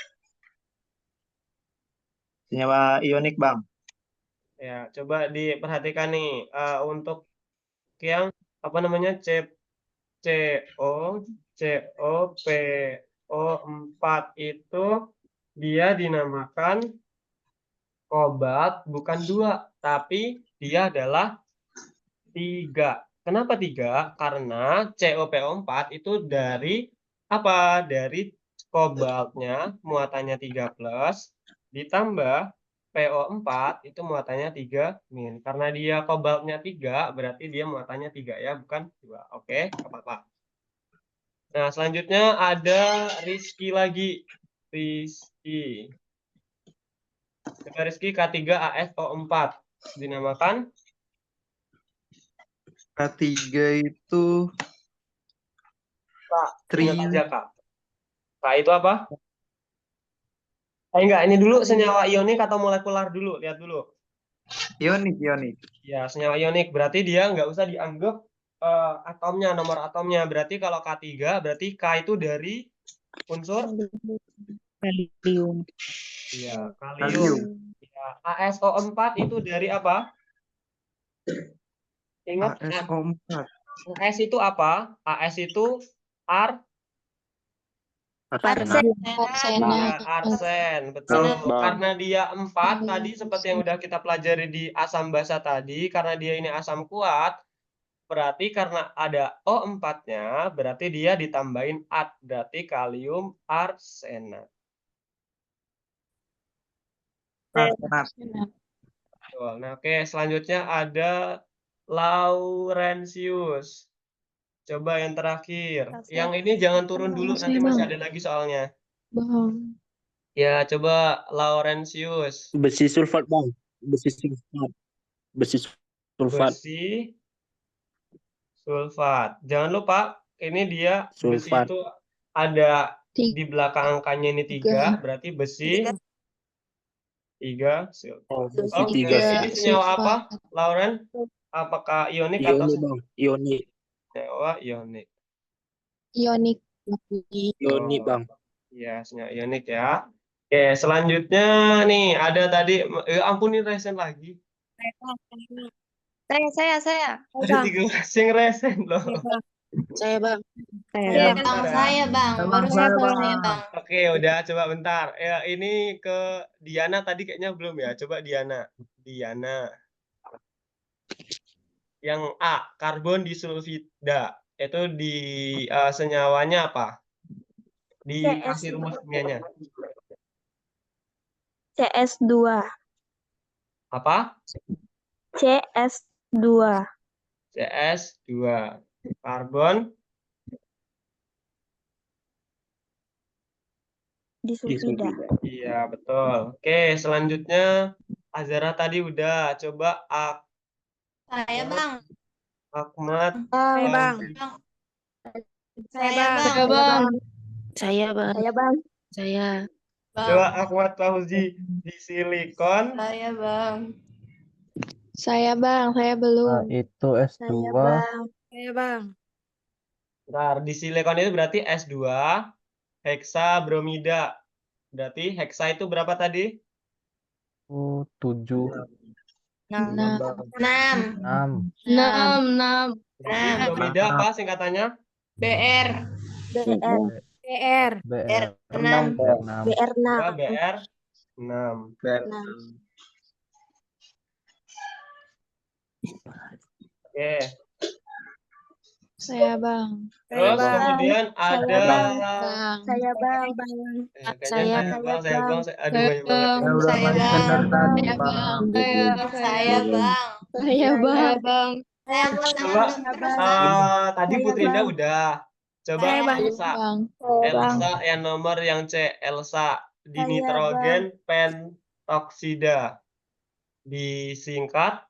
Senyawa ionik, Bang. Ya, coba diperhatikan nih, untuk yang apa namanya, COPO4 itu dia dinamakan kobalt bukan 2, tapi dia adalah 3. Kenapa 3? Karena COPO4 itu dari apa? Dari kobaltnya muatannya 3+ ditambah PO4 itu muatannya 3-. Karena dia kobaltnya 3, berarti dia muatannya 3 ya, bukan 2. Oke, nggak apa-apa. Nah, selanjutnya ada Rizky lagi. Rizky. Coba Rizky K3ASO4 dinamakan K3 itu Kak. Ingat aja, Kak. Kak itu apa? Enggak, ini dulu senyawa ionik atau molekular dulu, lihat dulu. ionik. Ya, senyawa ionik berarti dia nggak usah dianggap atomnya, nomor atomnya. Berarti kalau K3 berarti K itu dari unsur Kalium. iya, kalium. Ya, ASO4 itu dari apa? Ingat ASO4. AS itu apa? AS itu Arsen. ya, arsen, betul. Bang. Karena dia 4 tadi seperti yang udah kita pelajari di asam basa tadi, karena dia ini asam kuat, berarti karena ada O4-nya, berarti dia ditambahin at, berarti kalium arsenat. Betul. Nah, oke, selanjutnya ada Laurentius. Coba yang terakhir. Yang ini jangan turun dulu, nanti masih ada lagi soalnya. Bang. Ya, coba Laurentius. Besi sulfat, Bang. Besi sulfat. Besi sulfat. Besi sulfat. Jangan lupa, ini dia besi Sulfat. itu ada di belakang angkanya ini 3, berarti besi 3 sulfat. Oh, besi Oke, 3 ini senyawa apa, Lauren? Apakah ionik atau ionik, Bang. Ionik. senyawa ionik? Ionik. Ionik, Bang. Iya, senyawa ionik ya. Oke, selanjutnya nih ada tadi, ampun ini resen lagi. Saya. Ada 3 resen loh. Saya, Bang. Iya, Bentar Bang. ya. Saya, Bang. Baru saya, Bang. Oke, udah coba bentar. Ya, ini ke Diana tadi kayaknya belum ya. Coba Diana. Yang A, karbon disulfida. Itu di senyawanya apa? Dikasih rumus kimianya. CS2. Apa? CS2. CS2. Karbon Disulfida. Iya, betul. Oke, selanjutnya Azara tadi udah. Coba Saya, Bang. Ahmad. Saya, Bang. Saya, Bang. Saya, Bang. Saya, Bang. Saya. Coba Ahmad Fauzi di silikon. Saya, Bang. Saya Bang, saya Nah, belum. itu Saya S2. Bang. Saya Bang. Ntar di silikon itu berarti S2 heksabromida. Berarti heksa itu berapa tadi? 7. 6. 6. 6. 6. Berarti bromida apa singkatannya? BR. BR. PR. BR. R6. BR6. BR6. BR 6. Oke. Saya Bang. Terus Bang. kemudian Saya ada Bang. Saya Bang. kayaknya Saya aduh banyak banget ya. Udah Saya balikan Bang. dari tadi, Saya Bang. Bang. Saya Bang. Saya Bang. Bang. Saya angkat Coba tangan terus Bang. tadi Saya, Putrinda Bang. udah. Coba Saya Bang. Elsa. Bang. Elsa yang nomor yang C. Elsa di Saya, nitrogen pentoksida. Disingkat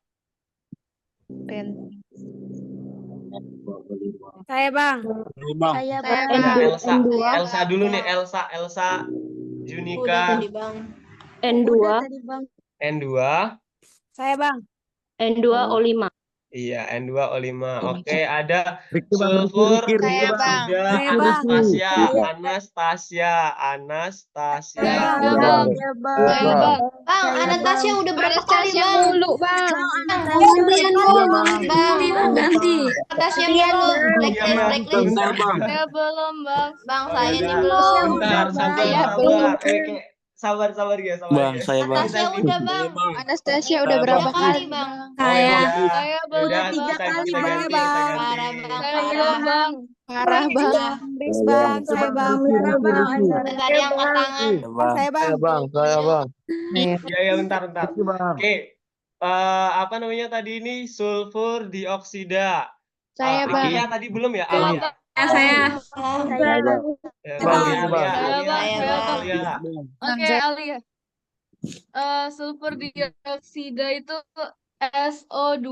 Saya Bang. Bang. Saya Saya Bang. ya, Bang. Elsa. Elsa dulu nih, Elsa Udah Junika tadi Bang. Udah tadi Bang. N2. Saya Bang. N2O5. Iya, N2O5. Oke, ada Ricky bang, sulfur, Saya Bang. ada Saya Anastasia, Anastasia. Saya Saya Bang. Bang. Saya Bang. Bang, Anastasia udah berapa kali Bang? Mulu Bang. Anastasia udah Bang. ganti. Anastasia Lihat, belum. Bang. Blacklist, blacklist. Bentar, Bang. Saya belum Bang. Bang, Oh, saya ya ini udah. belum. Bentar, Saya sabar. belum. Sabar guys, Bang, guys. saya Bang. Anastasia udah Bang. Anastasia udah Saya berapa Berapa kali kali Bang? Oh, ya udah. Saya Ya belum. udah, Tiga kita kali, ganti, Bang. kita ganti. Parah Bang, Saya parah. belum Bang. Parah Bang. Please Bang. Saya Bang. Merah Bang. Tadi angkat tangan. Saya Bang. Saya Bang. Ya, bentar. Ricky bang. Oke. Apa namanya tadi ini? Sulfur dioksida. Saya Bang. Alia tadi belum ya? Alia. Saya. Saya Bang. Ya, Bang, ganti itu, Bang. Alia. Saya Bang. Alia. Oke, Alia. Sulfur dioksida itu SO2.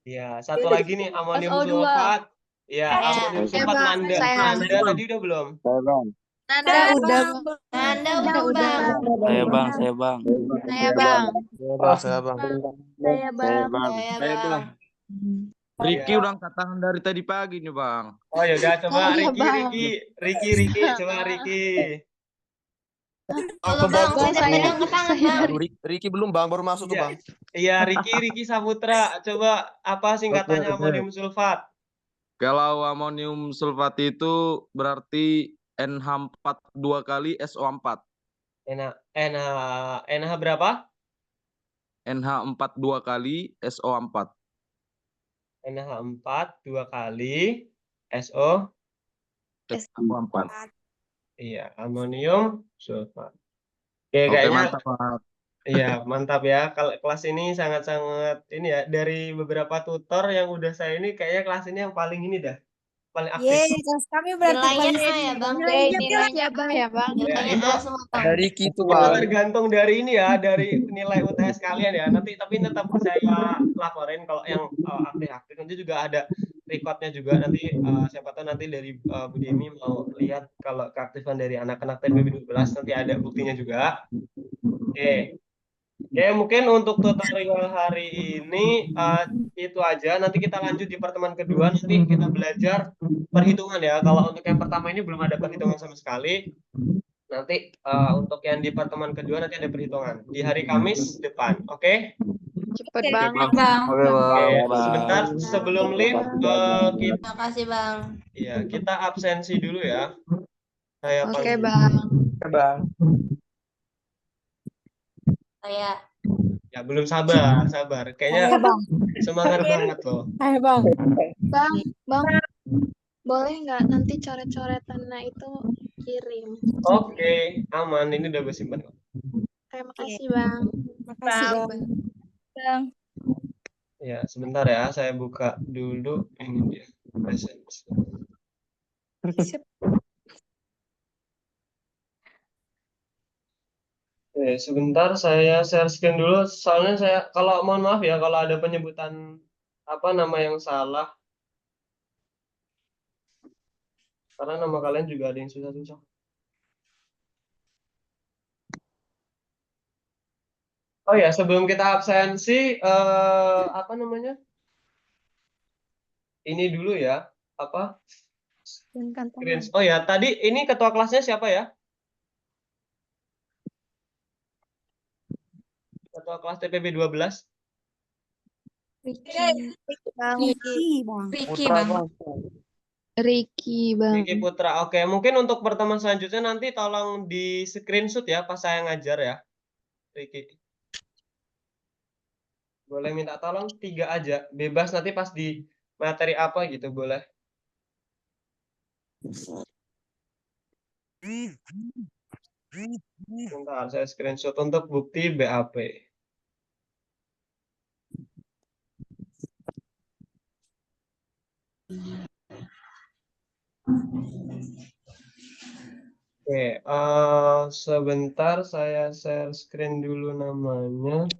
Ya, satu lagi nih amonium SO2. sulfat. Ya, amonium sulfat Bang. Nanda. Saya. Nanda tadi udah belum? Saya Bang. Nanda udah Bang. Anda udah Bang. Saya Bang. Saya Bang. Saya Bang. Saya Bang. Saya Bang. Saya Bang. Ricky udah angkat tangan dari tadi pagi nih bang. Oh ya udah, coba Saya, Bang. Ricky, coba Ricky. Halo Bang, saya Saya. tadi angkat tangan Bang. Ricky belum bang, baru masuk tuh Iya. bang. Iya, Ricky Saputra. Coba apa singkatannya Oke. amonium sulfat? Kalau amonium sulfat itu berarti NH4 2 kali SO4. NH berapa? NH4 2 kali SO4. NH4 2 kali SO. SO4. Iya, amonium sulfat. Oke, Oke, kayaknya mantap, Pak. iya, mantap ya. Kalau kelas ini sangat-sangat ini ya, dari beberapa tutor yang udah saya ini kayaknya kelas ini yang paling ini dah. Paling aktif. kelas kami Nilainya A ya Bang. Nilainya Bang ya Bang. Ya, Nilainya itu A semua Bang. Ada Ricky tuh itu bang. tergantung dari ini ya, dari nilai UTS kalian ya. Nanti tapi tetap saya laporin kalau yang aktif-aktif nanti juga ada recordnya juga nanti siapa tahu nanti dari Bu Demi mau lihat kalau keaktifan dari anak-anak TPB 12 nanti ada buktinya juga. Oke. Oke, mungkin untuk tutorial hari ini itu aja. Nanti kita lanjut di pertemuan kedua. Nanti kita belajar perhitungan ya. Kalau untuk yang pertama ini belum ada perhitungan sama sekali. Nanti untuk yang di pertemuan kedua nanti ada perhitungan di hari Kamis depan. Oke? Cepet banget Bang. Oke Oke. bang. Sebentar sebelum live kita Terima kasih Bang. ya kita absensi dulu ya. Saya Oke panggil. Bang. Oke bang. Saya Ya belum sabar. Kayaknya semangat banget loh. Bang. Bang. Boleh nggak nanti coret-coretannya itu kirim? Oke, aman. Ini udah gue simpan kok. Terima kasih Bang. Bang. Ya, sebentar ya. Saya buka dulu ini dia. Presence. Oke, sebentar saya share screen dulu. Soalnya saya, kalau mohon maaf ya, kalau ada penyebutan apa nama yang salah. Karena nama kalian juga ada yang susah-susah. Oh ya, sebelum kita absensi, apa namanya? Ini dulu ya, apa? Oh ya, tadi ini ketua kelasnya siapa ya? Ketua kelas TPB 12? Bang. Ricky, Bang. Ricky, Bang. Diki Putra. Oke, mungkin untuk pertemuan selanjutnya nanti tolong di screenshot ya pas saya ngajar ya, Riki. Boleh minta tolong 3 aja, bebas nanti pas di materi apa gitu boleh. Bentar, saya screenshot untuk bukti BAP. Oke, sebentar saya share screen dulu namanya.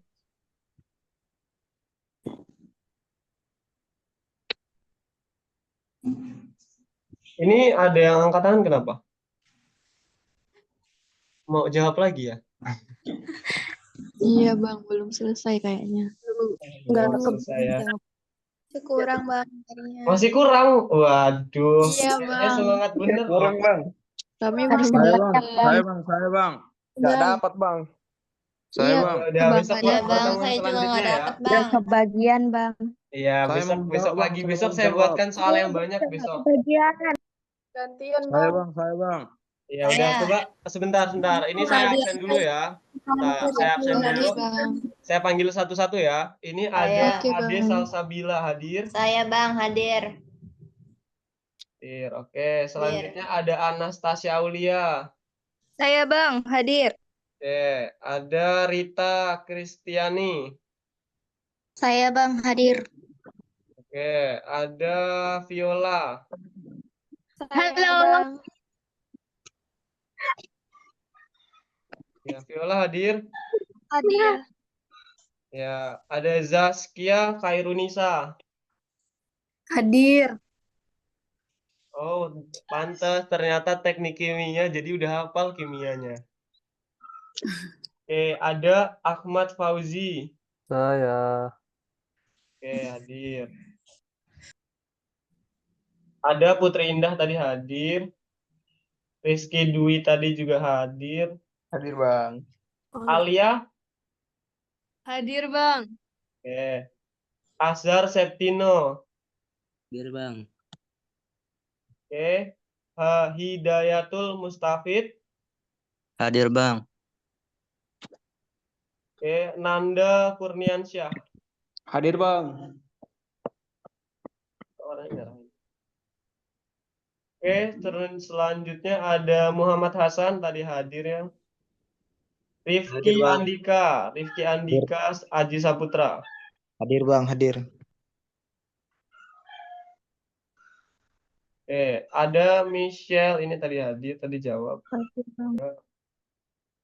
Ini ada yang angkat tangan kenapa? Mau jawab lagi ya? Iya, Bang, belum selesai kayaknya. Belum selesai ya. Masih kurang bang materinya. Masih kurang? Waduh, Iya, kayaknya Bang. semangat bener Kurang, loh. Bang. Kami Harus belum Saya banyak, bang, saya bang. Nggak dapat, Bang. Saya Iya, bang. Udah Bang, besok ada Ya, buat Bang. pertemuan Saya juga nggak selanjutnya ya. dapat, Bang. Kebagian, Bang. Iya, Saya besok mau besok jawab, lagi Bang. besok Saya saya mau buatkan soal yang banyak besok. Kebagian. gantian Saya bang. bang, saya bang. Ya udah Saya. coba sebentar. Ini saya absen dulu ya. Saya absen dulu. Bang. Saya panggil satu-satu ya. Ini ada Saya. Oke, Ade Bang. Salsabila hadir. Saya, Bang, hadir. Oke, selanjutnya ada Anastasia Aulia. Saya, Bang, hadir. Oke, ada Rita Kristiani. Saya, Bang, hadir. Oke, ada Viola. Halo. Bang. Ya, Viola hadir. Hadir. Ya, ada Zaskia Khairunisa. Hadir. Oh, pantas ternyata teknik kimia jadi udah hafal kimianya. Oke, ada Ahmad Fauzi. Saya. Oke, hadir. Ada Putri Indah tadi hadir. Rizky Dwi tadi juga hadir. Hadir, Bang. Alia. Hadir, Bang. Oke. Azhar Septino. Hadir, Bang. Oke. Hidayatul Mustafid. Hadir, Bang. Oke. Nanda Kurniansyah. Hadir, Bang. Oke, terus selanjutnya ada Muhammad Hasan tadi hadir ya. Hadir, Rifki Bang. Andika Aji Saputra. Hadir, Bang. Hadir. Oke, ada Michelle ini tadi hadir, tadi jawab.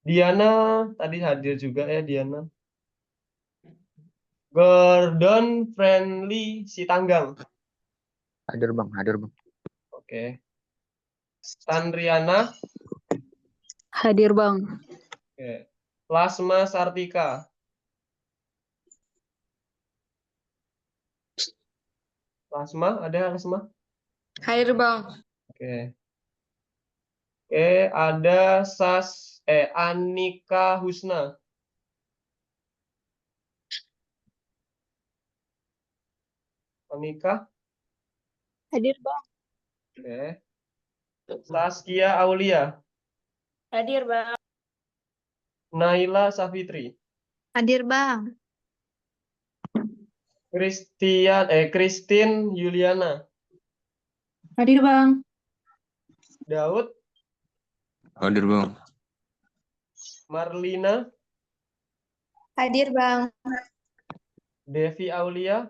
Diana tadi hadir juga ya, Diana. Gordon Friendly Sitanggang. Hadir, Bang. Hadir, Bang. Oke. Sandriana. Hadir, Bang. Oke. Lasma Sartika. Lasma, ada Lasma? Hadir, Bang. Oke. Oke, ada Anika Husna. Anika. Hadir, Bang. Oke. Saskia Aulia. Hadir, Bang. Naila Safitri. Hadir, Bang. Christine Yuliana. Hadir, Bang. Daud. Hadir, Bang. Marlina. Hadir bang. Devi Aulia.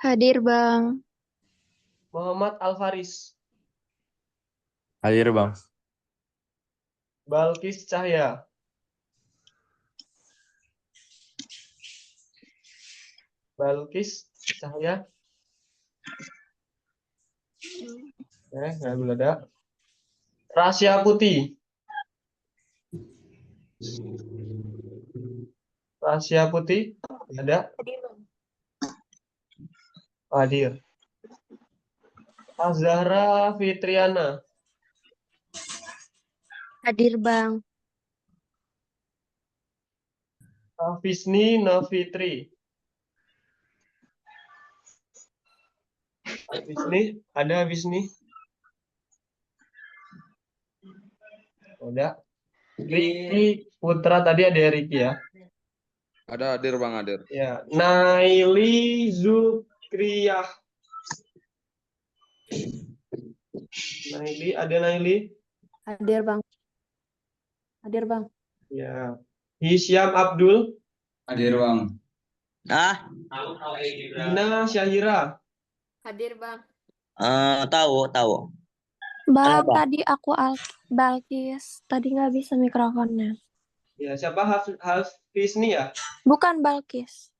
Hadir, Bang. Muhammad Alfaris. Hadir, Bang. Balkis Cahya. Balkis Cahya. Nggak boleh ada. Rasya Putih. Tasya Putih, ada? Hadir. Azahra Fitriana, Hadir Bang. Hafisni Nafitri. Hafisni, ada Hafisni? Ada. Riki Putra, tadi ada Riki ya? Ada hadir Bang, hadir. Ya, Naili Zukriyah. Naili, ada Naili? Hadir Bang. Hadir Bang. Ya. Hisyam Abdul. Hadir Bang. Dina Syahira. Hadir Bang. Tahu. Bang, Kenapa? tadi aku Balkis. Tadi nggak bisa mikrofonnya. Ya, siapa Hafisni ya? Bukan Balkis.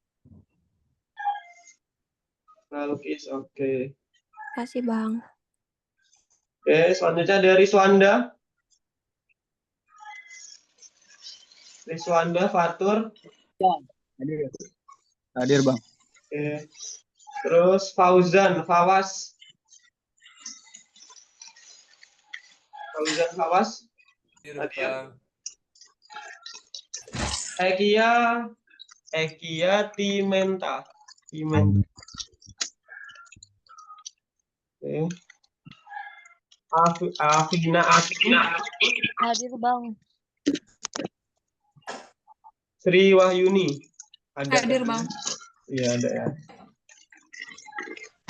Nalukis, oke. Kasih Bang. Oke, selanjutnya dari Riswanda. Riswanda Fatur. Hadir Bang. Oke. Terus Fauzan Fawas. Fauzan Fawas. Hadir. Ekia Timenta. Oke. Afina. Hadir Bang. Sri Wahyuni. Ada. Hadir Bang. Iya, ada ya.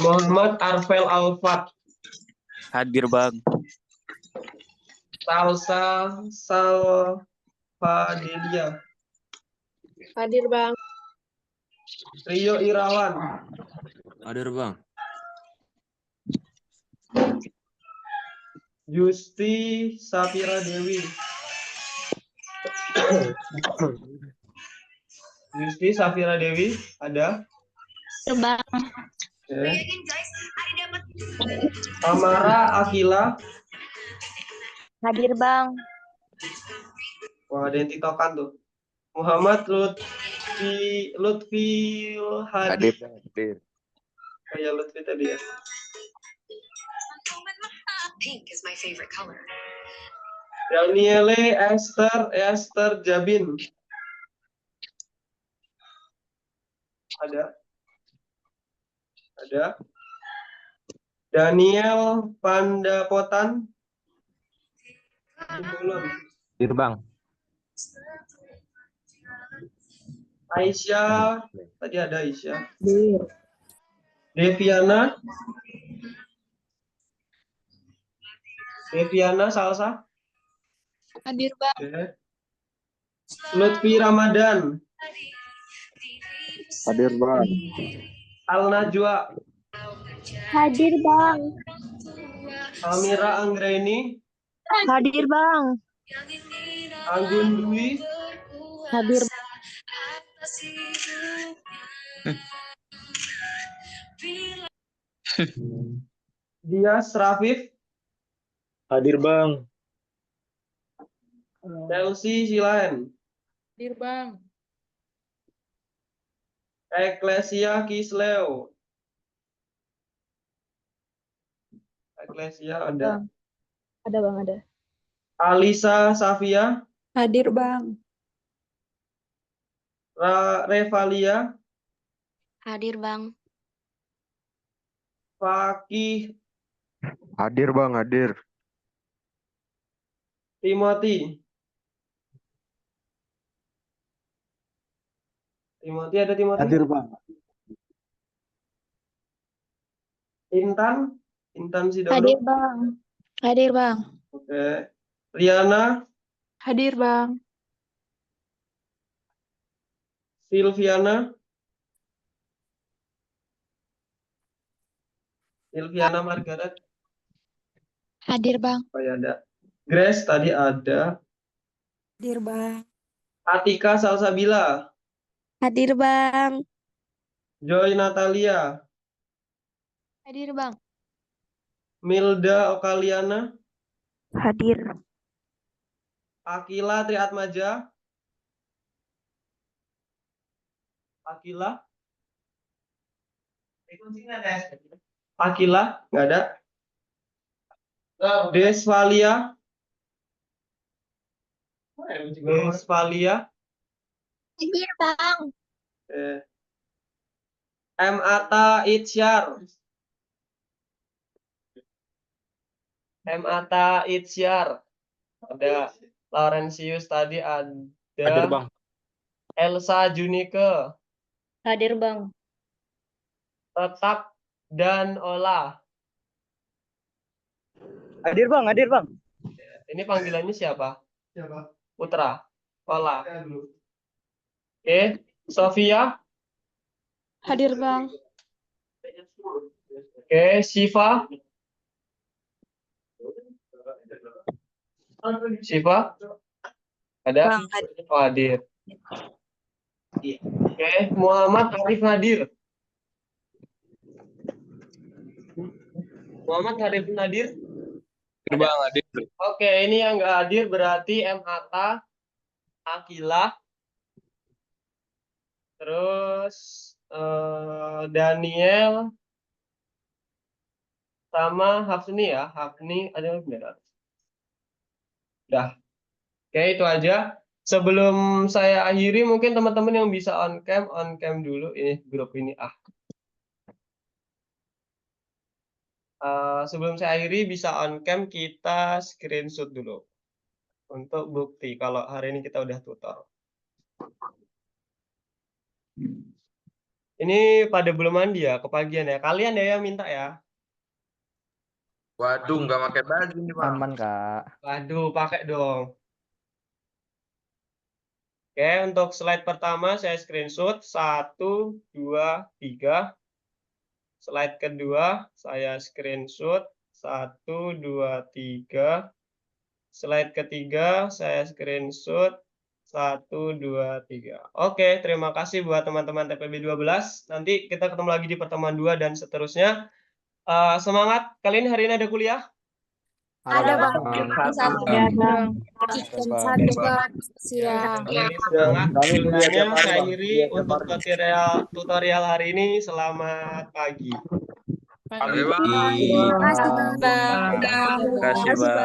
Muhammad Arfel Alfat. Hadir Bang. Salsa Salvadelia. Hadir Bang. Rio Irawan. Hadir Bang. Justi Safira Dewi. Justi Safira Dewi, ada? Bang. Oke. Amara Akila. Hadir Bang. Wah, ada yang tiktokan tuh. Muhammad Lutfi Hadi. Hadir. Kayak Lutfi tadi ya. Daniele Esther Jabin. Ada. Daniel Pandapotan. Hadir Bang. Aisyah, tadi ada Aisyah. Hadir. Deviana Salsa. Hadir Bang. Oke. Lutfi Ramadan. Hadir Bang. Al Najwa. Hadir Bang. Amira Anggreni. Hadir Bang. Anggun Dwi. Hadir. Dias Rafif. Hadir Bang. Chelsea Silaen. Hadir Bang. Eklesia Kisleo. Eklesia ada. Ada Bang, ada. Alisa Safia. Hadir Bang. Revalia. Hadir Bang. Fakih. Hadir Bang, hadir. Timothy. Ada Timothy? Hadir Bang. Intan Sidono. Hadir Bang. Hadir Bang. Oke. Riana. Hadir Bang. Silviana Margaret. Hadir Bang. Oh ya, ada. Grace tadi ada. Hadir Bang. Atika Salsabila. Hadir Bang. Joy Natalia. Hadir Bang. Milda Okaliana. Hadir. Akila Triatmaja. Akila? Akila? Nggak ada. Desvalia? Desvalia? Hadir, Bang. M. Atta Itsyar? M. Atta Itsyar? Ada. Laurentius tadi Hadir, ada. Bang. Elsa Junike? Hadir, Bang. Tetak dan Ola? Hadir, Bang. Hadir, Bang. Ini panggilannya siapa? Putra. Ola. Oke. Sofia? Hadir, Bang. Oke. Siva? Siva? Ada? Bang, Oh, hadir. Oke. Muhammad Arif Nadir? Muhammad Arif Nadir? Bang, hadir. Oke, ini yang nggak hadir berarti M. Atta, Akila, terus Daniel, sama Hafni ya. Hafni ada yang benar. Udah. Oke, itu aja. Sebelum saya akhiri, mungkin teman-teman yang bisa on cam dulu. Ini grup ini. Sebelum saya akhiri, bisa on cam, kita screenshot dulu. Untuk bukti kalau hari ini kita udah tutor. Ini pada belum mandi ya, kepagian ya. Kalian ya yang minta ya. Waduh, nggak pakai baju nih, Bang. Aman, Kak. Waduh, pakai dong. Oke, untuk slide pertama saya screenshot 1, 2, 3. Slide kedua saya screenshot 1, 2, 3. Slide ketiga saya screenshot 1, 2, 3. Oke, terima kasih buat teman-teman TPB 12. Nanti kita ketemu lagi di pertemuan 2 dan seterusnya. Semangat. Kalian hari ini ada kuliah? Ada, Bang. Ya, Bang. Jam 1, Bang. Siang. Semangat. Kami kuliah Semuanya tiap hari, saya Bang. akhiri Kuliah tiap untuk hari. tutorial hari ini. Selamat pagi. Oke, Bang. Terima kasih, Bang. Terima kasih, Bang.